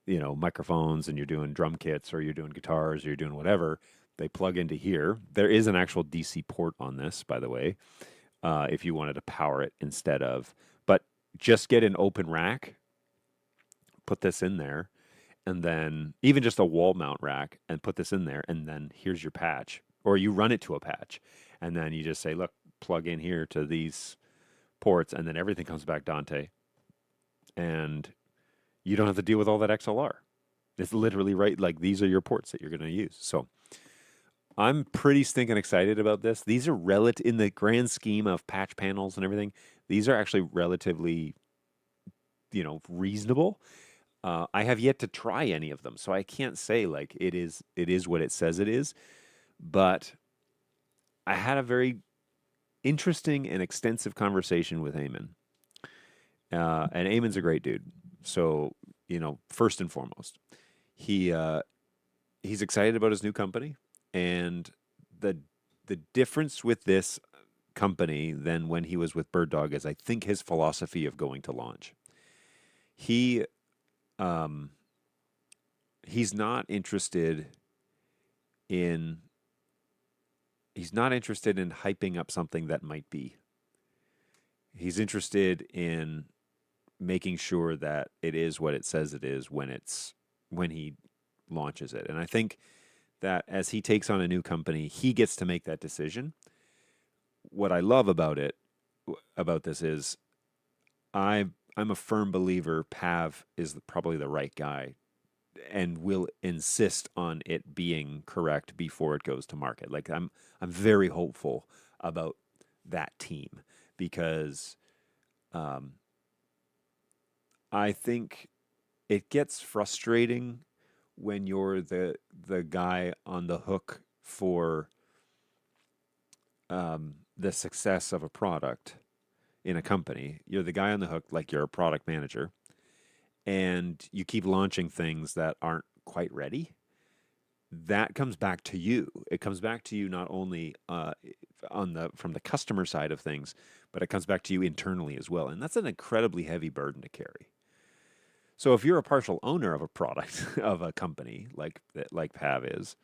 microphones and you're doing drum kits or you're doing guitars or you're doing whatever. They plug into here. There is an actual DC port on this, by the way. if you wanted to power it instead of. But just get an open rack, put this in there, and then even just a wall mount rack and put this in there, and then here's your patch. Or you run it to a patch, and then you just say, look, plug in here to these ports, and then everything comes back Dante, and you don't have to deal with all that XLR. It's literally right, like these are your ports that you're going to use. So I'm pretty stinking excited about this. These are relative in the grand scheme of patch panels and everything. These are actually relatively, reasonable. I have yet to try any of them, so I can't say like it is what it says it is. But I had a very interesting and extensive conversation with Eamon, and Eamon's a great dude. So first and foremost, he he's excited about his new company, and the the difference with this company than when he was with Bird Dog is I think his philosophy of going to launch. He um, he's not interested in he's not interested in hyping up something that might be. He's interested in making sure that it is what it says it is when he launches it. And I think that as he takes on a new company, he gets to make that decision. What I love about this is I'm a firm believer Pav is probably the right guy and will insist on it being correct before it goes to market. Like I'm very hopeful about that team because um, I think it gets frustrating when you're the guy on the hook for the success of a product in a company. You're the guy on the hook, like you're a product manager, and you keep launching things that aren't quite ready. That comes back to you. It comes back to you not only on the from the customer side of things, but it comes back to you internally as well. And that's an incredibly heavy burden to carry. So if you're a partial owner of a product of a company like Pav is,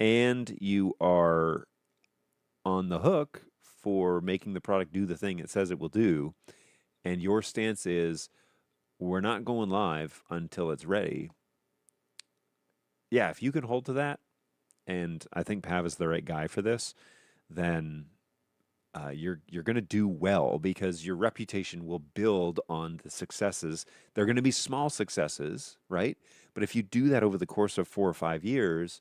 and you are on the hook for making the product do the thing it says it will do, and your stance is we're not going live until it's ready. Yeah, if you can hold to that, and I think Pav is the right guy for this, then you're going to do well because your reputation will build on the successes. They're going to be small successes, right? But if you do that over the course of 4 or 5 years,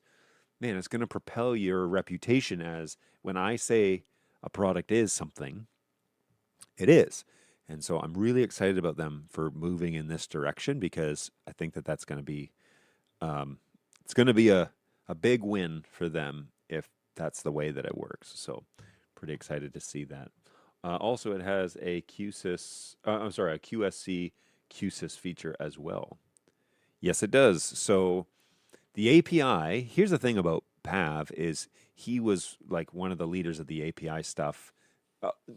man, it's going to propel your reputation as when I say a product is something, it is. And so I'm really excited about them for moving in this direction because I think that that's going to be um, it's going to be a big win for them if that's the way that it works. So pretty excited to see that. Also, it has a a QSC QSys feature as well. Yes, it does. So the API, here's the thing about Pav is he was like one of the leaders of the API stuff.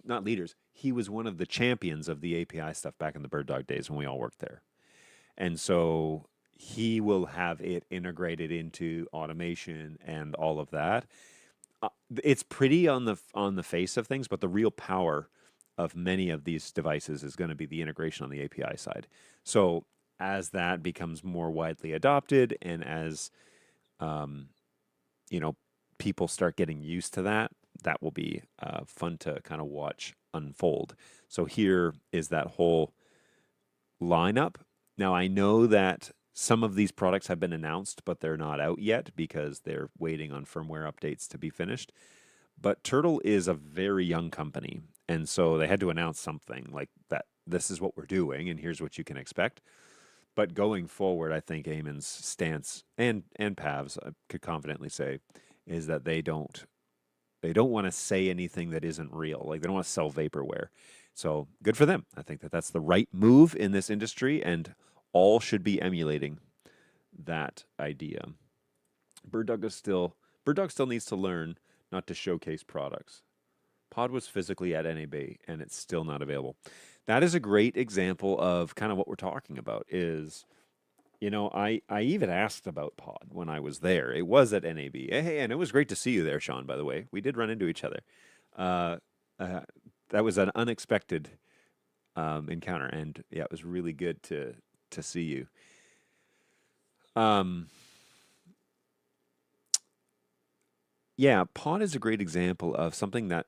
Not leaders. He was one of the champions of the API stuff back in the Bird Dog days when we all worked there. And so he will have it integrated into automation and all of that. It's pretty on the face of things, but the real power of many of these devices is going to be the integration on the API side. So as that becomes more widely adopted, and as um, you know people start getting used to that, that will be fun to kind of watch unfold. So here is that whole lineup. Now I know that some of these products have been announced, but they're not out yet because they're waiting on firmware updates to be finished. But Turtle is a very young company, and so they had to announce something like that. This is what we're doing, and here's what you can expect. But going forward, I think Eamon's stance and Pav's, I could confidently say, is that they don't want to say anything that isn't real. Like they don't want to sell vaporware. So good for them. I think that that's the right move in this industry, and all should be emulating that idea. Bird Dog still needs to learn not to showcase products. Pod was physically at NAB and it's still not available. That is a great example of kind of what we're talking about is I even asked about Pod when I was there. It was at NAB. Hey, and it was great to see you there, Sean, by the way. We did run into each other. Uh, uh, that was an unexpected encounter, and yeah, it was really good to see you. Um, yeah, Pod is a great example of something that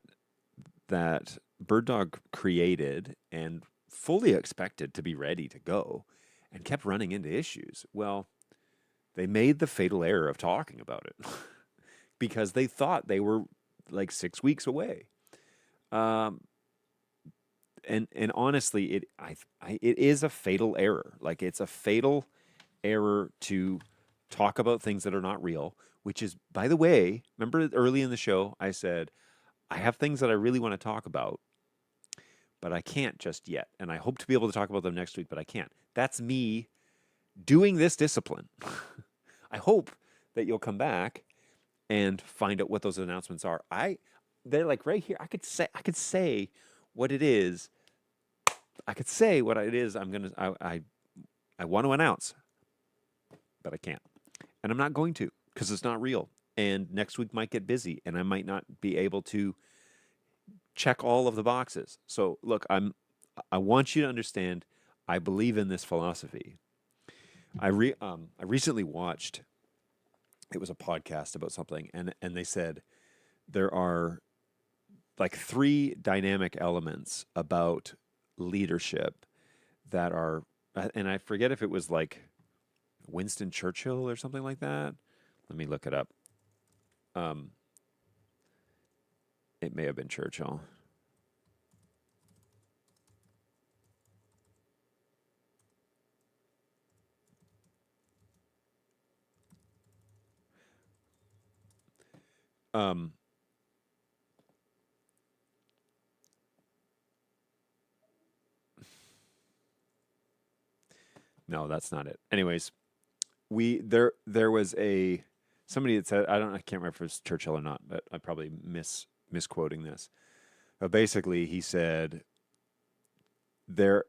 Bird Dog created and fully expected to be ready to go, and kept running into issues. Well, they made the fatal error of talking about it because they thought they were like 6 weeks away. Um, and honestly, it is a fatal error. Like it's a fatal error to talk about things that are not real. Which is, by the way, remember early in the show I said I have things that I really want to talk about, but I can't just yet, and I hope to be able to talk about them next week, but I can't. That's me doing this discipline. I hope that you'll come back and find out what those announcements are. They're like right here. I could say what it is. I could say what it is I want to announce, but I can't. And I'm not going to because it's not real. And next week might get busy and I might not be able to check all of the boxes. So look, I want you to understand I believe in this philosophy. I recently watched, it was a podcast about something, and they said there are like three dynamic elements about leadership that are, and I forget if it was like Winston Churchill or something like that. Let me look it up. Um, it may have been Churchill. Um, no, that's not it. Anyways, there was a somebody that said, I can't remember if it was Churchill or not, but I probably misquoting this. But basically, he said there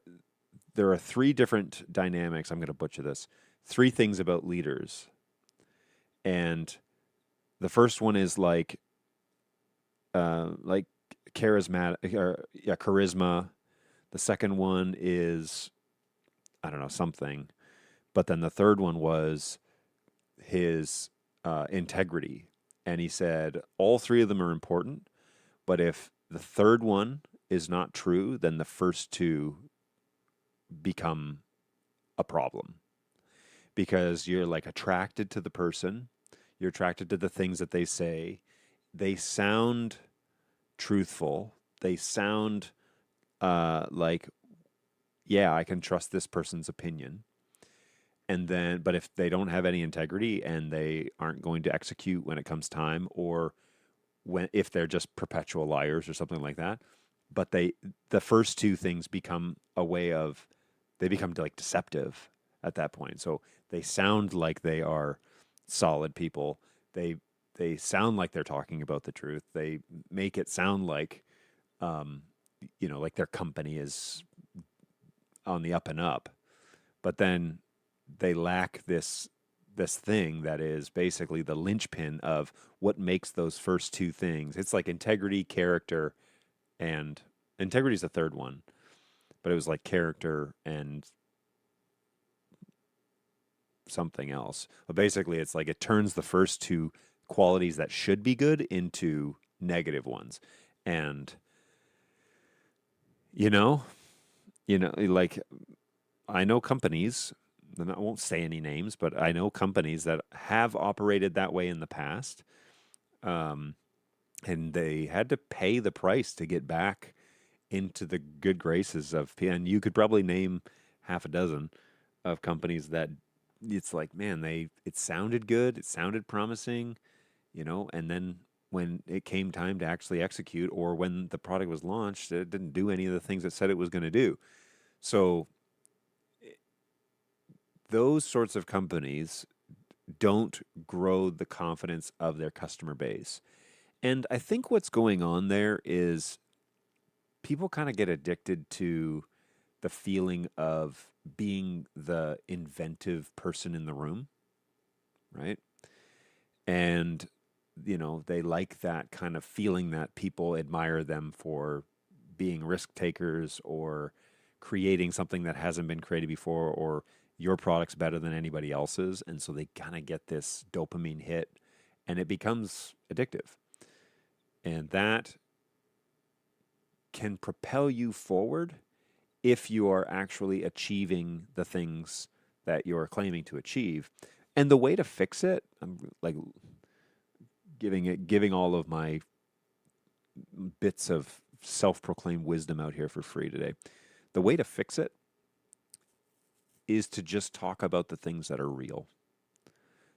there are three different dynamics. I'm going to butcher this. Three things about leaders, and the first one is like charismatic or yeah, charisma. The second one is I don't know something, but then the third one was his integrity. And he said all three of them are important, but if the third one is not true, then the first two become a problem because you're like attracted to the person, you're attracted to the things that they say. They sound truthful. They sound like, yeah, I can trust this person's opinion. And then, but if they don't have any integrity and they aren't going to execute when it comes time, or when if they're just perpetual liars or something like that, but the first two things become a way of they become like deceptive at that point. So they sound like they are solid people. They they sound like they're talking about the truth. They make it sound like um, like their company is on the up and up. But then they lack this thing that is basically the linchpin of what makes those first two things. It's like integrity, character, and integrity is the third one, but it was like character and something else. But basically, it's like it turns the first two qualities that should be good into negative ones. And you know, like I know companies, and I won't say any names, but I know companies that have operated that way in the past. Um, and they had to pay the price to get back into the good graces of, and you could probably name half a dozen of companies that it's like, man, it sounded good, it sounded promising, and then when it came time to actually execute or when the product was launched, it didn't do any of the things it said it was going to do. So those sorts of companies don't grow the confidence of their customer base. And I think what's going on there is people kind of get addicted to the feeling of being the inventive person in the room, right? And they like that kind of feeling that people admire them for being risk takers or creating something that hasn't been created before, or your product's better than anybody else's. And so they kind of get this dopamine hit and it becomes addictive. And that can propel you forward if you are actually achieving the things that you're claiming to achieve. And the way to fix it, I'm like giving all of my bits of self-proclaimed wisdom out here for free today. The way to fix it is to just talk about the things that are real.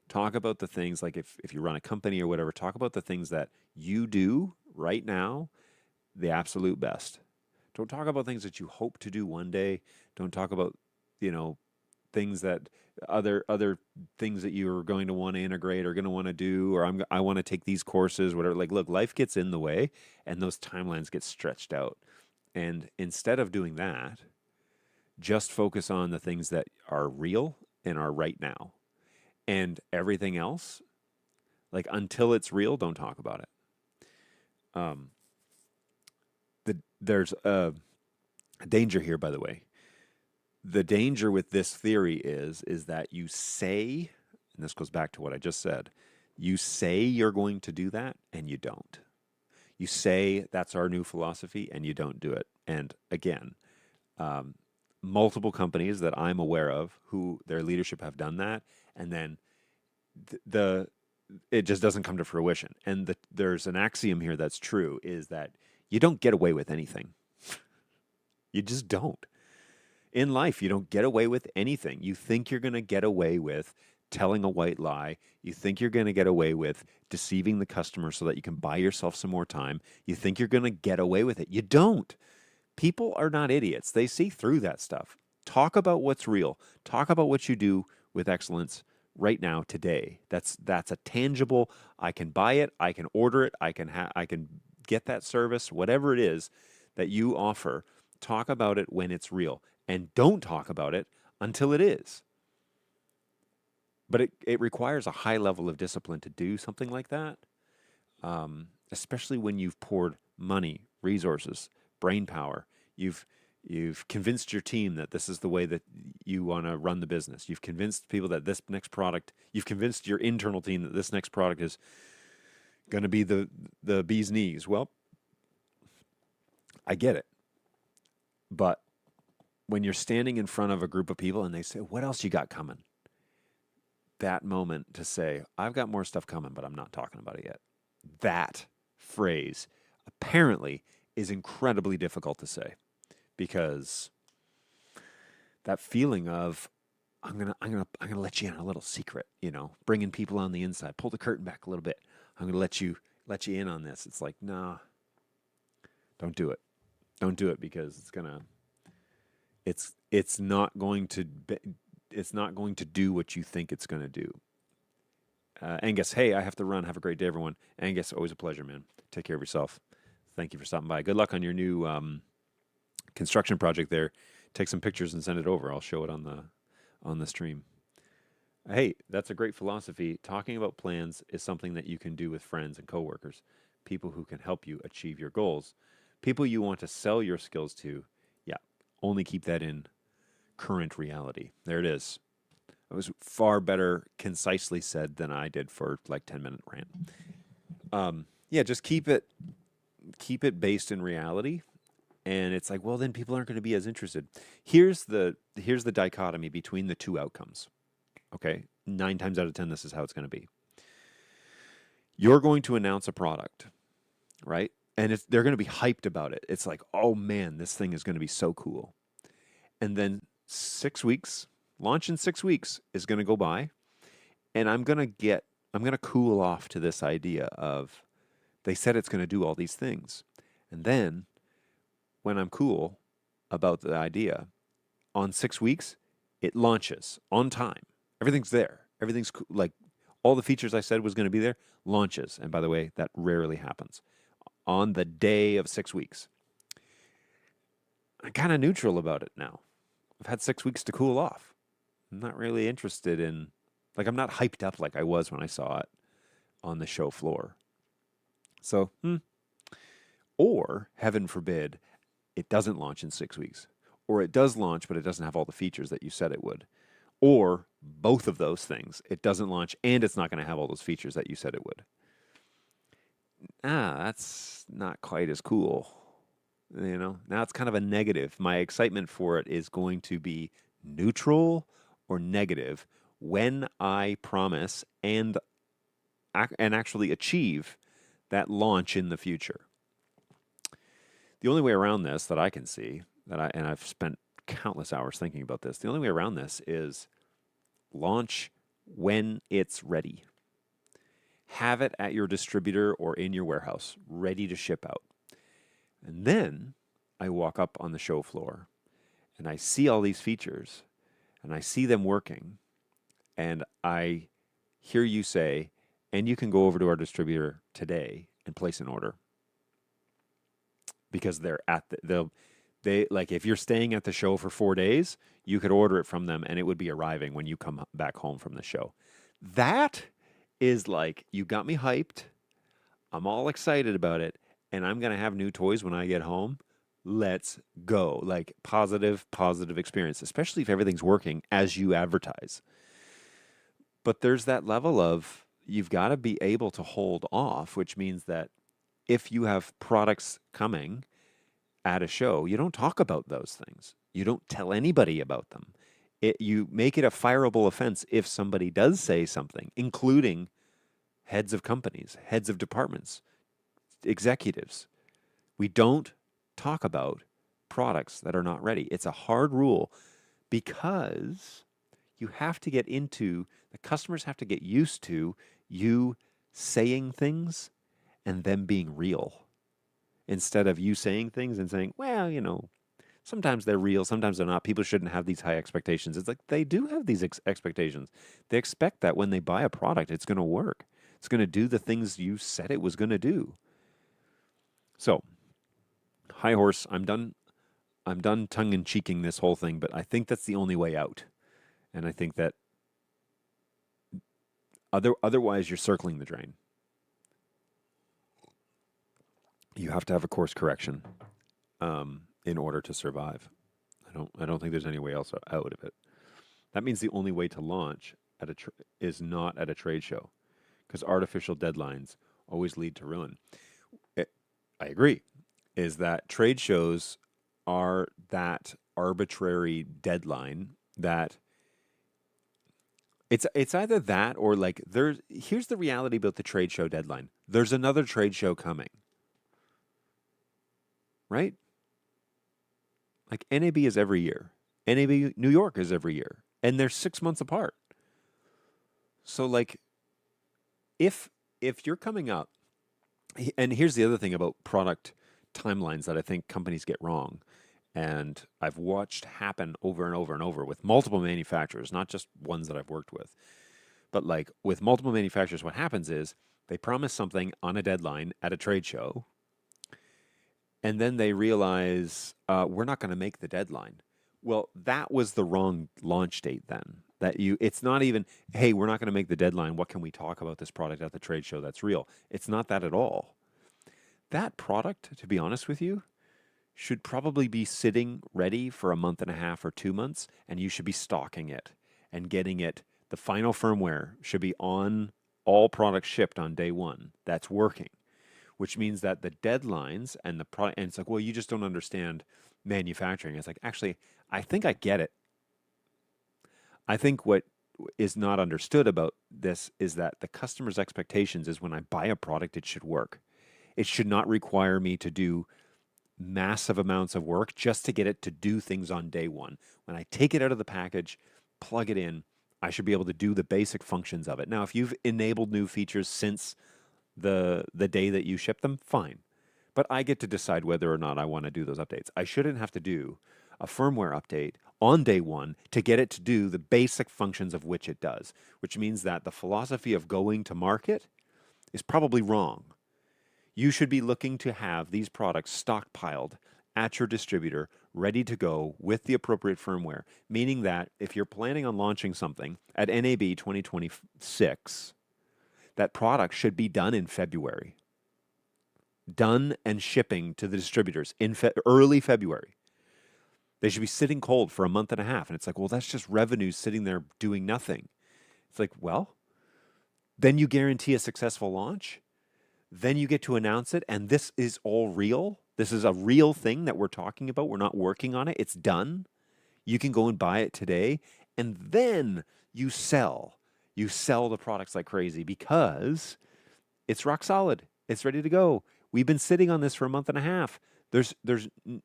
Talk about the things, like if you run a company or whatever, talk about the things that you do right now the absolute best. Don't talk about things that you hope to do one day. Don't talk about, you know, things that other things that you're going to want to integrate or going to want to do, or I want to take these courses, whatever. Like, look, life gets in the way and those timelines get stretched out. And instead of doing that, just focus on the things that are real and are right now. And everything else, like until it's real, don't talk about it. There's a danger here, by the way. The danger with this theory is that you say, and this goes back to what I just said, you say you're going to do that and you don't. You say that's our new philosophy and you don't do it. And again, multiple companies that I'm aware of who their leadership have done that, and then it just doesn't come to fruition. And there's an axiom here that's true, is that you don't get away with anything. You just don't. In life, you don't get away with anything. You think you're going to get away with telling a white lie. You think you're going to get away with deceiving the customer so that you can buy yourself some more time. You think you're going to get away with it. You don't. People are not idiots. They see through that stuff. Talk about what's real. Talk about what you do with excellence right now, today. That's a tangible. I can buy it. I can order it. I can get that service, whatever it is that you offer. Talk about it when it's real, and don't talk about it until it is. But it requires a high level of discipline to do something like that, especially when you've poured money, resources, brain power. You've convinced your team that this is the way that you want to run the business. You've convinced people that this next product, you've convinced your internal team that this next product is going to be the bee's knees. Well, I get it. But when you're standing in front of a group of people and they say, what else you got coming? That moment to say, I've got more stuff coming, but I'm not talking about it yet. That phrase apparently is incredibly difficult to say, because that feeling of I'm gonna let you in on a little secret, bringing people on the inside, pull the curtain back a little bit. I'm gonna let you in on this. It's like, nah, don't do it. Don't do it, because it's not going to do what you think it's going to do. Angus, hey, I have to run. Have a great day, everyone. Angus, always a pleasure, man. Take care of yourself. Thank you for stopping by. Good luck on your new construction project there. Take some pictures and send it over. I'll show it on the stream. Hey, that's a great philosophy. Talking about plans is something that you can do with friends and coworkers, people who can help you achieve your goals. People you want to sell your skills to, yeah, only keep that in current reality. There it is. It was far better concisely said than I did for like 10-minute rant. Yeah, just keep it based in reality. And it's like, well, then people aren't going to be as interested. Here's the dichotomy between the two outcomes. Okay, 9 times out of 10, this is how it's going to be. You're going to announce a product, right? And they're going to be hyped about it. It's like, oh man, this thing is going to be so cool. And then 6 weeks, launch in 6 weeks is going to go by. And I'm going to cool off to this idea of, they said it's going to do all these things. And then when I'm cool about the idea, on 6 weeks, it launches on time. Everything's there. Everything's cool. Like all the features I said was going to be there, launches. And by the way, that rarely happens. On the day of 6 weeks. I'm kind of neutral about it now. I've had 6 weeks to cool off. I'm not really interested in, I'm not hyped up like I was when I saw it on the show floor. So, or, heaven forbid, it doesn't launch in 6 weeks. Or it does launch, but it doesn't have all the features that you said it would. Or both of those things. It doesn't launch and it's not going to have all those features that you said it would. That's not quite as cool. Now it's kind of a negative. My excitement for it is going to be neutral or negative when I promise and actually achieve that launch in the future. The only way around this that I can see, and I've spent countless hours thinking about this, the only way around this is launch when it's ready. Have it at your distributor or in your warehouse, ready to ship out. And then I walk up on the show floor and I see all these features and I see them working and I hear you say, and you can go over to our distributor today and place an order. Because they're at they like if you're staying at the show for 4 days, you could order it from them and it would be arriving when you come back home from the show. That is like, you got me hyped. I'm all excited about it and I'm going to have new toys when I get home. Let's go. Like positive experience, especially if everything's working as you advertise. But there's that level of you've got to be able to hold off, which means that if you have products coming at a show, you don't talk about those things. You don't tell anybody about them. You make it a fireable offense if somebody does say something, including heads of companies, heads of departments, executives. We don't talk about products that are not ready. It's a hard rule because you have to the customers have to get used to you saying things and them being real instead of you saying things and saying, well, sometimes they're real, sometimes they're not. People shouldn't have these high expectations. It's like they do have these expectations. They expect that when they buy a product, it's going to work. It's going to do the things you said it was going to do. So, high horse, I'm done tongue-in-cheeking this whole thing, but I think that's the only way out. And I think that otherwise you're circling the drain. You have to have a course correction in order to survive. I don't think there's any way else out of it. That means the only way to launch is not at a trade show, because artificial deadlines always lead to ruin. I agree. Is that trade shows are that arbitrary deadline that it's either that or like here's the reality about the trade show deadline. There's another trade show coming. Right? Like NAB is every year. NAB New York is every year. And they're 6 months apart. So like if you're coming up, and here's the other thing about product timelines that I think companies get wrong, and I've watched happen over and over and over with multiple manufacturers, not just ones that I've worked with, but like with multiple manufacturers, what happens is they promise something on a deadline at a trade show, and then they realize we're not going to make the deadline. Well, that was the wrong launch date then. It's not even, hey, we're not going to make the deadline. What can we talk about this product at the trade show that's real? It's not that at all. That product, to be honest with you, should probably be sitting ready for a month and a half or 2 months, and you should be stocking it and getting it. The final firmware should be on all products shipped on day one. That's working, which means that the deadlines and the product, and it's like, well, you just don't understand manufacturing. It's like, actually, I think I get it. I think what is not understood about this is that the customer's expectations is when I buy a product, it should work. It should not require me to do massive amounts of work just to get it to do things on day one. When I take it out of the package, plug it in, I should be able to do the basic functions of it. Now, if you've enabled new features since the day that you ship them, fine. But I get to decide whether or not I want to do those updates. I shouldn't have to do a firmware update on day one to get it to do the basic functions of which it does, which means that the philosophy of going to market is probably wrong. You should be looking to have these products stockpiled at your distributor, ready to go with the appropriate firmware, meaning that if you're planning on launching something at NAB 2026, that product should be done in February. done and shipping to the distributors in early February. They should be sitting cold for a month and a half. And it's like, well, that's just revenue sitting there doing nothing. It's like, well, then you guarantee a successful launch. Then you get to announce it. And this is all real. This is a real thing that we're talking about. We're not working on it. It's done. You can go and buy it today. And then you sell. You sell the products like crazy because it's rock solid. It's ready to go. We've been sitting on this for a month and a half. There's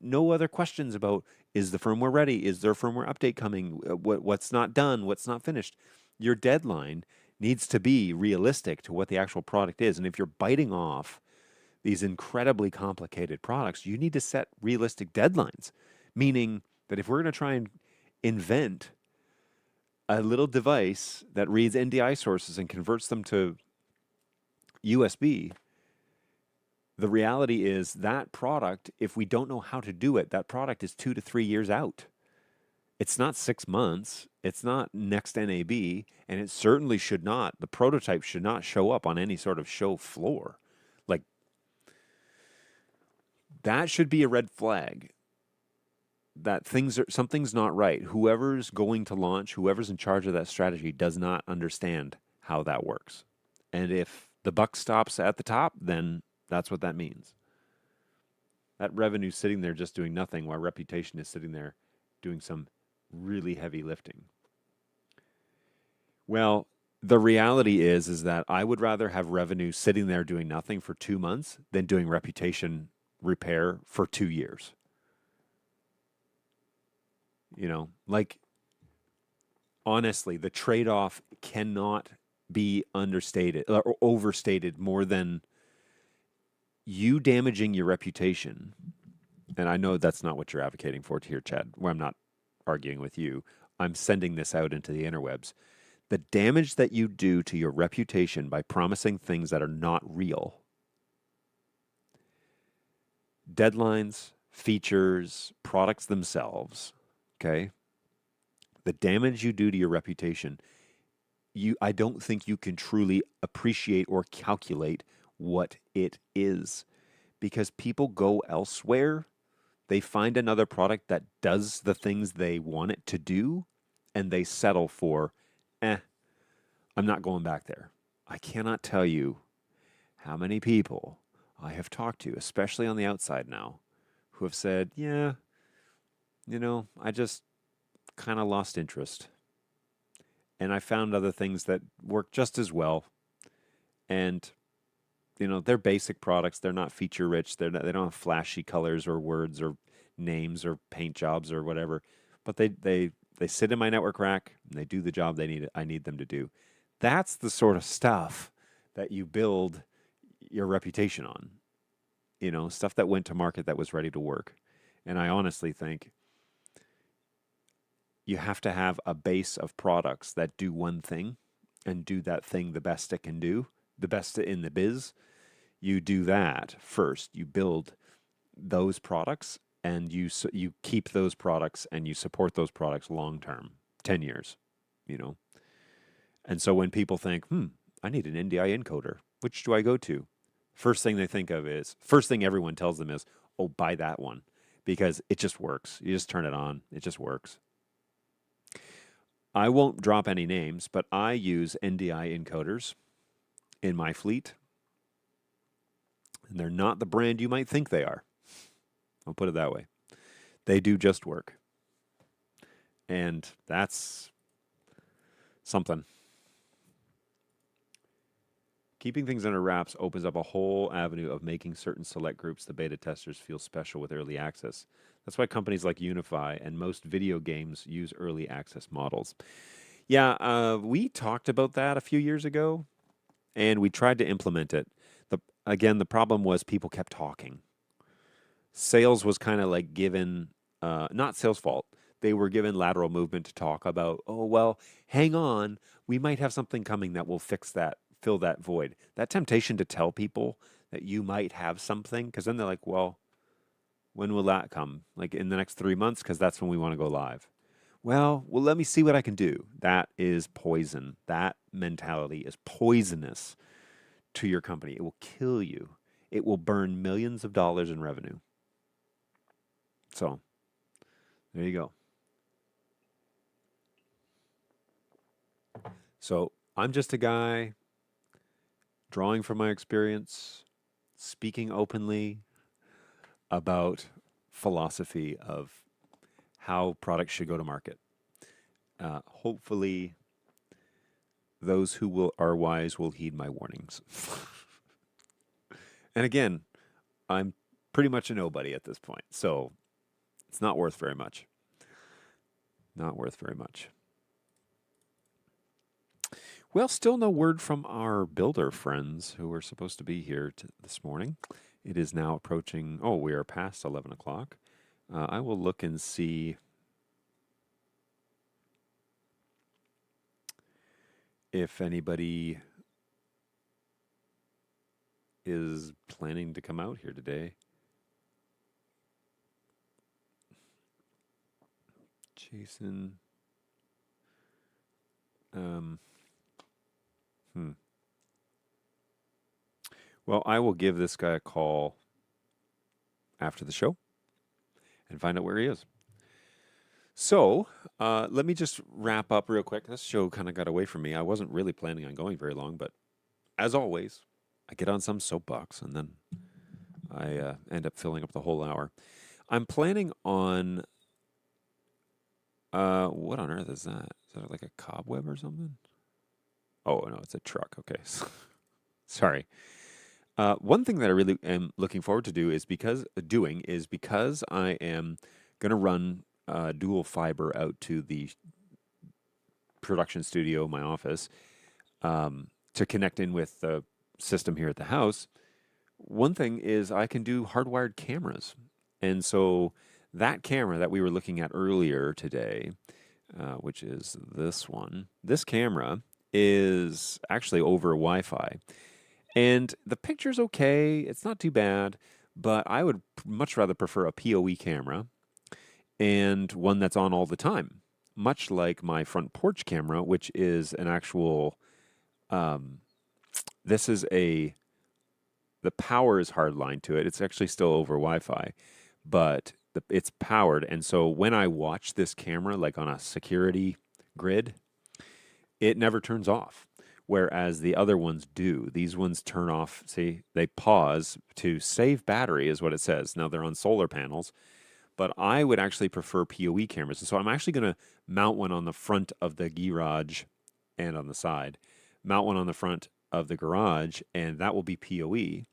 no other questions about, is the firmware ready? Is there a firmware update coming? What's not done? What's not finished? Your deadline needs to be realistic to what the actual product is. And if you're biting off these incredibly complicated products, you need to set realistic deadlines. Meaning that if we're going to try and invent a little device that reads NDI sources and converts them to USB, the reality is that product, if we don't know how to do it, that product is 2 to 3 years out. It's not 6 months. It's not next NAB. And it certainly should not, the prototype should not show up on any sort of show floor. Like, that should be a red flag that something's not right. Whoever's going to launch, whoever's in charge of that strategy does not understand how that works. And if the buck stops at the top, then that's what that means. That revenue's sitting there just doing nothing while reputation is sitting there doing some really heavy lifting. Well, the reality is that I would rather have revenue sitting there doing nothing for 2 months than doing reputation repair for 2 years. You know, like, honestly, the trade-off cannot be understated or overstated more than you damaging your reputation. And I know that's not what you're advocating for here, Chad, where I'm not arguing with you. I'm sending this out into the interwebs. The damage that you do to your reputation by promising things that are not real, deadlines, features, products themselves, okay? The damage you do to your reputation, I don't think you can truly appreciate or calculate what it is, because people go elsewhere. They find another product that does the things they want it to do, and they settle for, I'm not going back there. I cannot tell you how many people I have talked to, especially on the outside now, who have said, yeah, I just kind of lost interest. And I found other things that work just as well. And they're basic products. They're not feature rich. They don't have flashy colors or words or names or paint jobs or whatever. But they sit in my network rack and they do the job I need them to do. That's the sort of stuff that you build your reputation on. Stuff that went to market that was ready to work. And I honestly think you have to have a base of products that do one thing and do that thing the best it can do, the best in the biz. You do that first. You build those products and you keep those products and you support those products long term, 10 years, And so when people think, I need an NDI encoder, which do I go to? First thing everyone tells them is, oh, buy that one because it just works. You just turn it on. It just works. I won't drop any names, but I use NDI encoders in my fleet. And they're not the brand you might think they are. I'll put it that way. They do just work. And that's something. Keeping things under wraps opens up a whole avenue of making certain select groups, the beta testers, feel special with early access. That's why companies like Unify and most video games use early access models. Yeah, we talked about that a few years ago, and we tried to implement it. Again, the problem was people kept talking. Sales was kind of like given, not sales fault. They were given lateral movement to talk about, oh, well, hang on. We might have something coming that will fix that, fill that void. That temptation to tell people that you might have something, because then they're like, well, when will that come? Like in the next 3 months? Because that's when we want to go live. Well, let me see what I can do. That is poison. That mentality is poisonous to your company. It will kill you. it will burn millions of dollars in revenue. So there you go. So I'm just a guy drawing from my experience, speaking openly about philosophy of how products should go to market. Hopefully, those who will are wise will heed my warnings. And again, I'm pretty much a nobody at this point, so it's not worth very much. Not worth very much. Well, still no word from our builder friends who were supposed to be here this morning. It is now approaching, oh, we are past 11 o'clock. I will look and see if anybody is planning to come out here today. Jason. Um, hmm. Well, I will give this guy a call after the show and find out where he is. So, let me just wrap up real quick. This show kind of got away from me. I wasn't really planning on going very long, but as always, I get on some soapbox and then I end up filling up the whole hour. I'm planning on what on earth is that? Is that like a cobweb or something? Oh no, it's a truck. Okay, sorry. One thing that I really am looking forward to because I am going to run dual fiber out to the production studio, my office, to connect in with the system here at the house. One thing is I can do hardwired cameras, and so that camera that we were looking at earlier today, which is this one, this camera is actually over Wi-Fi. And the picture's okay, it's not too bad, but I would much rather prefer a PoE camera and one that's on all the time, much like my front porch camera, which is an actual, um, this is the power is hardline to it. It's actually still over Wi-Fi, but it's powered. And so when I watch this camera, like on a security grid, it never turns off. Whereas the other ones do. These ones turn off, see, they pause to save battery, is what it says. Now they're on solar panels, but I would actually prefer PoE cameras. And so I'm actually going to mount one on the front of the garage and on the side, mount one on the front of the garage, and that will be PoE.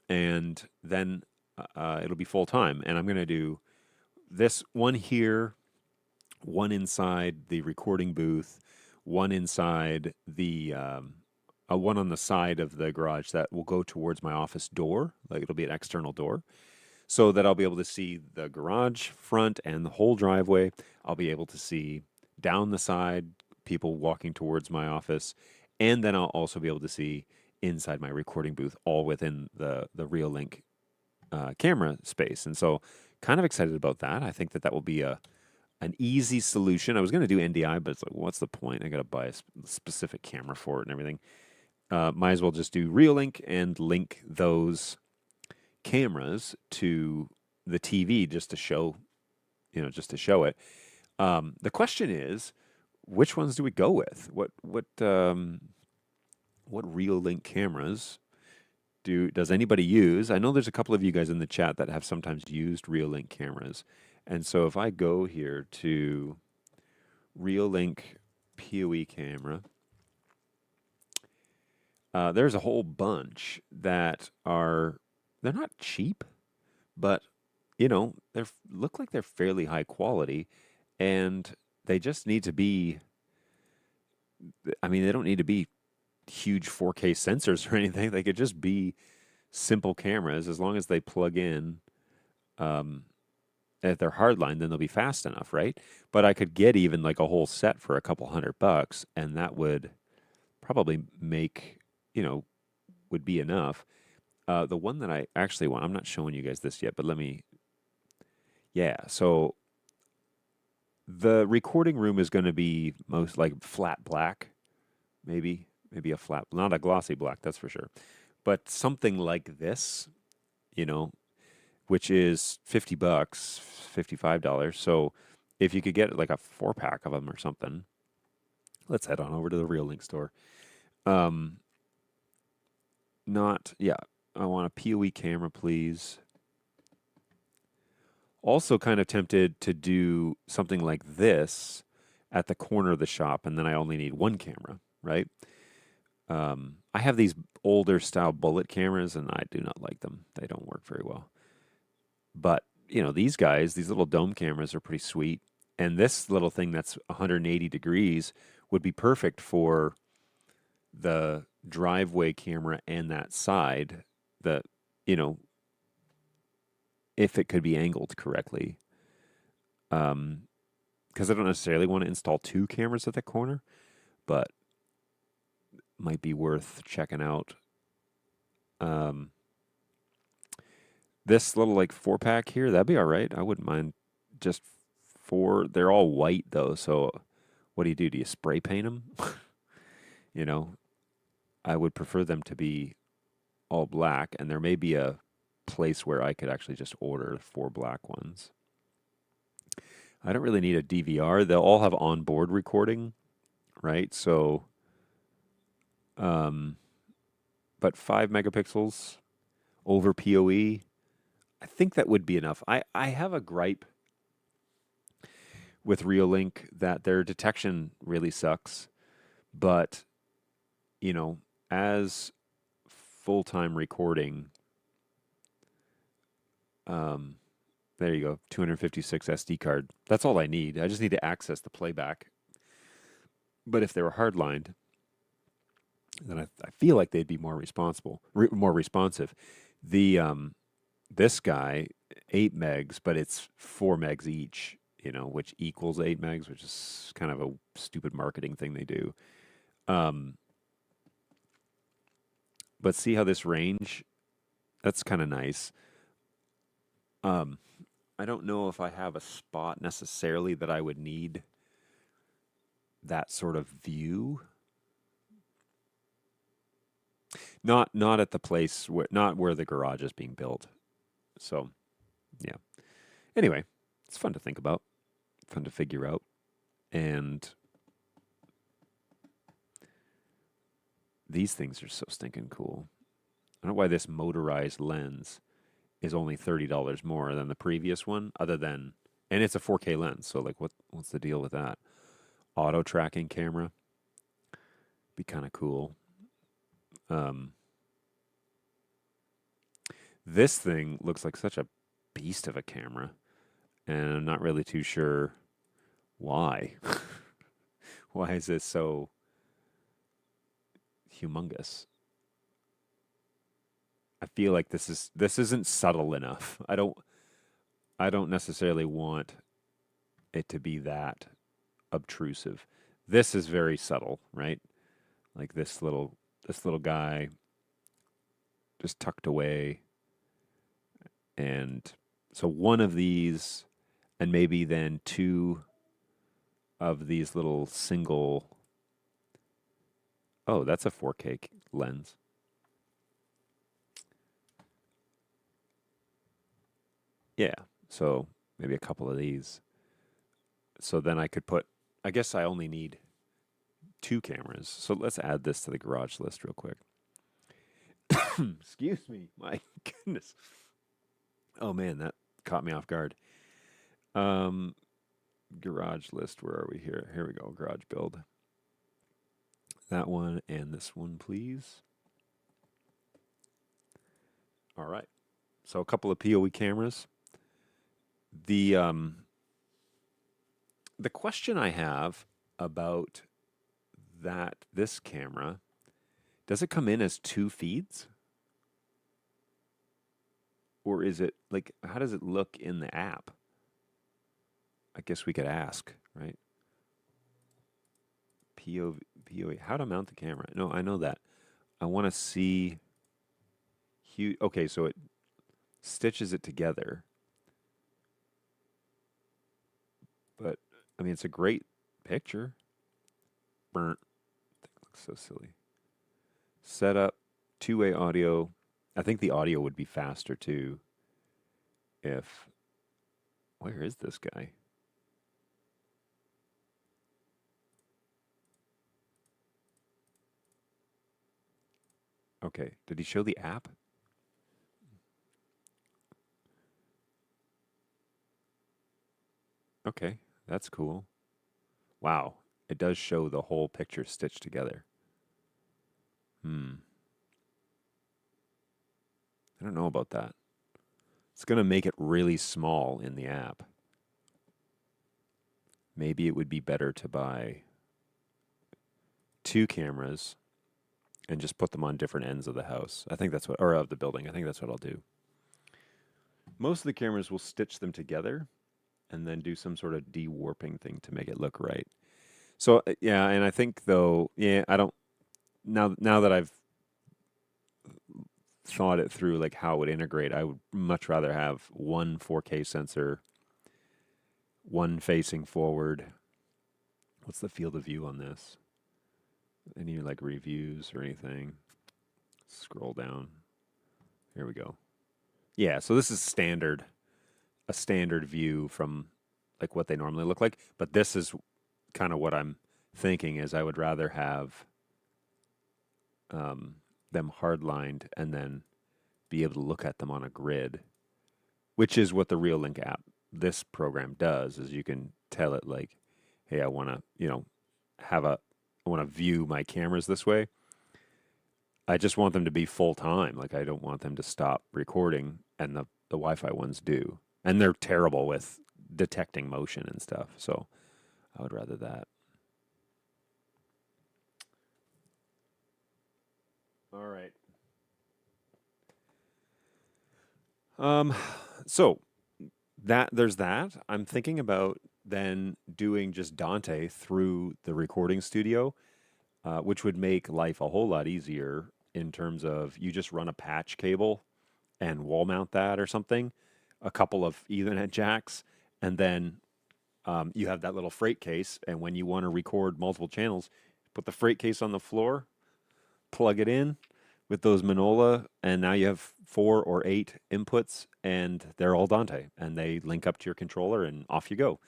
And then it'll be full time. And I'm going to do this one here, one inside the recording booth, one inside the one on the side of the garage that will go towards my office door. Like it'll be an external door, so that I'll be able to see the garage front and the whole driveway. I'll be able to see down the side people walking towards my office, and then I'll also be able to see inside my recording booth, all within the Reolink camera space. And so, kind of excited about that. I think that that will be an easy solution. I was going to do NDI, but it's like, what's the point? I got to buy a specific camera for it and everything. Might as well just do Reolink and link those cameras to the TV just to show, just to show it. The question is, which ones do we go with? What Reolink cameras does anybody use? I know there's a couple of you guys in the chat that have sometimes used Reolink cameras. And so if I go here to Reolink PoE camera, there's a whole bunch that they're not cheap, but they look like they're fairly high quality, and they just need to be, I mean, they don't need to be huge 4K sensors or anything. They could just be simple cameras as long as they plug in. If they're hardline, then they'll be fast enough, right? But I could get even like a whole set for a couple $100, and that would probably make, would be enough. The one that I actually want, I'm not showing you guys this yet, but so the recording room is going to be most like flat black, maybe a flat, not a glossy black, that's for sure. But something like this, you know, which is $50, $55. So if you could get like a 4 pack of them or something, let's head on over to the Real Link store. Um, not, yeah, I want a PoE camera, please. Also, kind of tempted to do something like this at the corner of the shop, and then I only need one camera, right? I have these older style bullet cameras, and I do not like them. They don't work very well. But you know, these guys, these little dome cameras are pretty sweet, and this little thing that's 180 degrees would be perfect for the driveway camera and that side. The you know, if it could be angled correctly. Because I don't necessarily want to install two cameras at the corner, but might be worth checking out. Um, this little like 4 pack here, that'd be all right. I wouldn't mind just four. They're all white though, so what do you do? Do you spray paint them? You know, I would prefer them to be all black, and there may be a place where I could actually just order 4 black ones. I don't really need a DVR. They'll all have onboard recording, right? So, um, but 5 megapixels over PoE, I think that would be enough. I have a gripe with Reolink that their detection really sucks, but you know, as full-time recording, um, there you go, 256 SD card. That's all I need. I just need to access the playback. But if they were hardlined, then I feel like they'd be more more responsive. The this guy 8 megs, but it's 4 megs each. You know, which equals 8 megs, which is kind of a stupid marketing thing they do. Um, but see how this range? That's kind of nice. Um, I don't know if I have a spot necessarily that I would need that sort of view. Not at the place where not where the garage is being built. So, yeah. Anyway, it's fun to think about, fun to figure out. And these things are so stinking cool. I don't know why this motorized lens is only $30 more than the previous one, other than, and it's a 4K lens. So like, what's the deal with that? Auto tracking camera, be kind of cool. Um, this thing looks like such a beast of a camera, and I'm not really too sure why. Why is this so humongous? I feel like this isn't subtle enough. I don't necessarily want it to be that obtrusive. This is very subtle, right? Like this little guy just tucked away, and so one of these and maybe then two of these little single. Oh, that's a 4K lens. Yeah, so maybe a couple of these. So then I could put, I guess I only need 2 cameras. So let's add this to the garage list real quick. Excuse me. My goodness. Oh man, that caught me off guard. Um, garage list, where are we here? Here we go, garage build. That one and this one, please. All right. So a couple of PoE cameras. The the question I have about this camera, does it come in as 2 feeds? Or is it like, how does it look in the app? I guess we could ask, right? POV, how to mount the camera. No, I know that. I want to see huge. Okay, so it stitches it together. But I mean, it's a great picture. Burnt. That looks so silly. Setup two-way audio. I think the audio would be faster too if. Where is this guy? Okay, did he show the app? Okay, that's cool. Wow, it does show the whole picture stitched together. Hmm, I don't know about that. It's going to make it really small in the app. Maybe it would be better to buy two cameras and just put them on different ends of the house. I think that's what, or of the building. I think that's what I'll do. Most of the cameras will stitch them together and then do some sort of de-warping thing to make it look right. So yeah, and I think though, yeah, I don't now that I've thought it through, like how it would integrate, I would much rather have one 4K sensor, one facing forward. What's the field of view on this? Any like reviews or anything? Scroll down. Here we go. Yeah, so this is a standard view from like what they normally look like, but this is kind of what I'm thinking is I would rather have them hardlined and then be able to look at them on a grid, which is what the RealLink app, this program does, is you can tell it like, hey, I want to, I want to view my cameras this way. I just want them to be full time. Like I don't want them to stop recording, and the Wi-Fi ones do, and they're terrible with detecting motion and stuff. So I would rather that. All right. Um, so there's that. I'm thinking about then doing just Dante through the recording studio, which would make life a whole lot easier in terms of you just run a patch cable and wall mount that or something, a couple of Ethernet jacks, and then you have that little freight case. And when you want to record multiple channels, put the freight case on the floor, plug it in with those Manola, and now you have 4 or 8 inputs, and they're all Dante, and they link up to your controller, and off you go.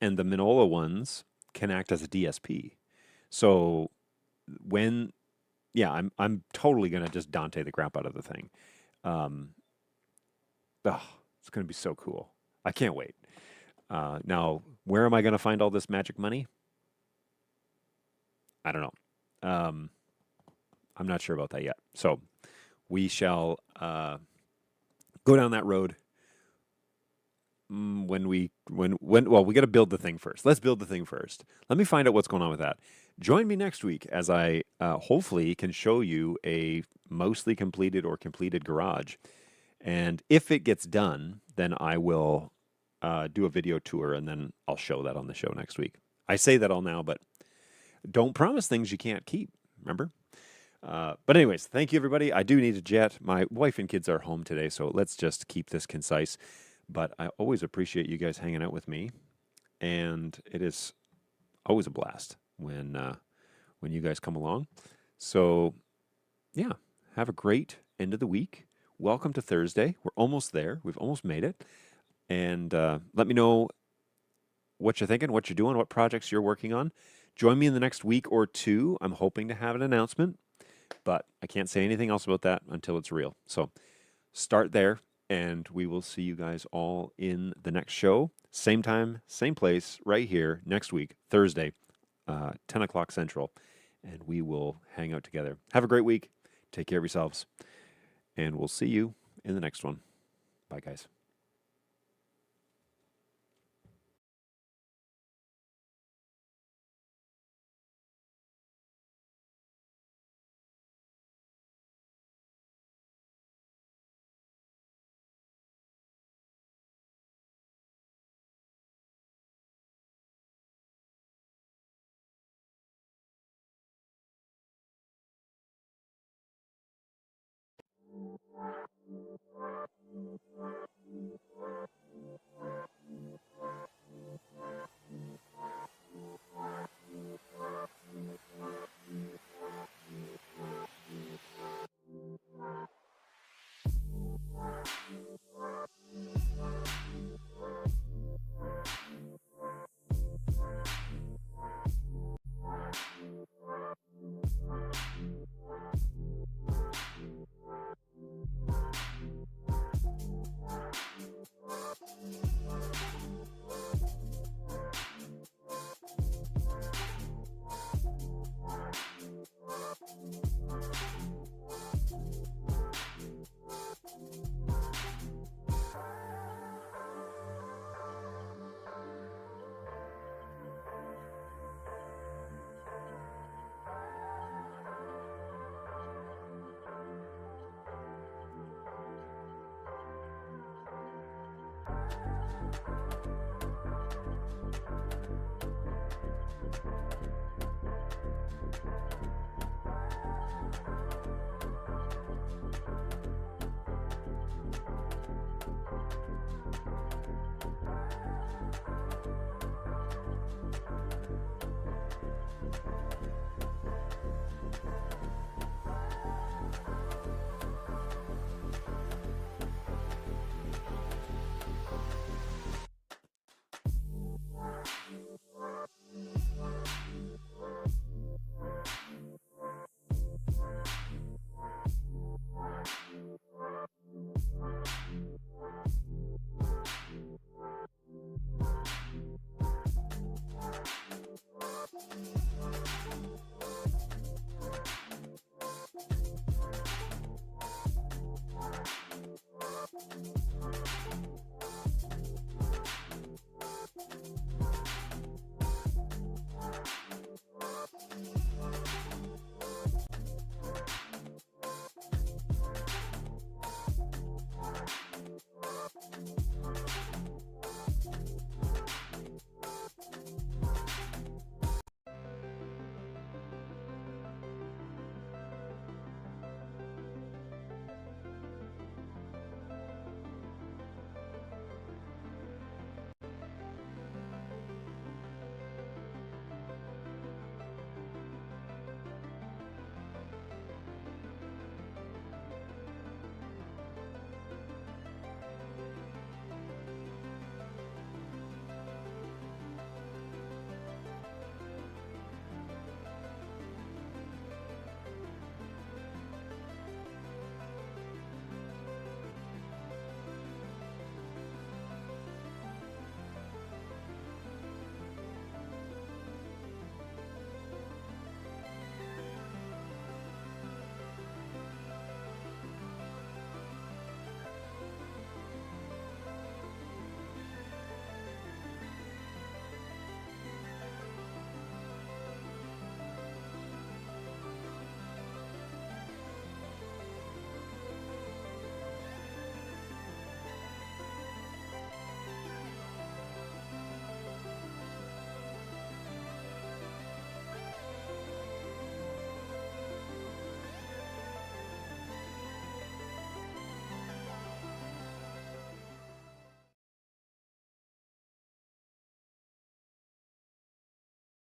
And the Manola ones can act as a DSP. So when, yeah, I'm totally gonna just Dante the crap out of the thing. Um, oh, it's gonna be so cool. I can't wait. Now, where am I gonna find all this magic money? I don't know. I'm not sure about that yet. So we shall go down that road when well, we got to build the thing first. Let's build the thing first. Let me find out what's going on with that. Join me next week as I hopefully can show you a mostly completed or completed garage. And if it gets done, then I will do a video tour, and then I'll show that on the show next week. I say that all now, but don't promise things you can't keep. Remember? But anyways, thank you everybody. I do need to jet. My wife and kids are home today, so let's just keep this concise. But I always appreciate you guys hanging out with me, and it is always a blast when you guys come along. So yeah, have a great end of the week. Welcome to Thursday. We're almost there. We've almost made it. And let me know what you're thinking, what you're doing, what projects you're working on. Join me in the next week or two. I'm hoping to have an announcement, but I can't say anything else about that until it's real. So start there, and we will see you guys all in the next show. Same time, same place, right here next week, Thursday, 10 o'clock Central, and we will hang out together. Have a great week. Take care of yourselves, and we'll see you in the next one. Bye, guys.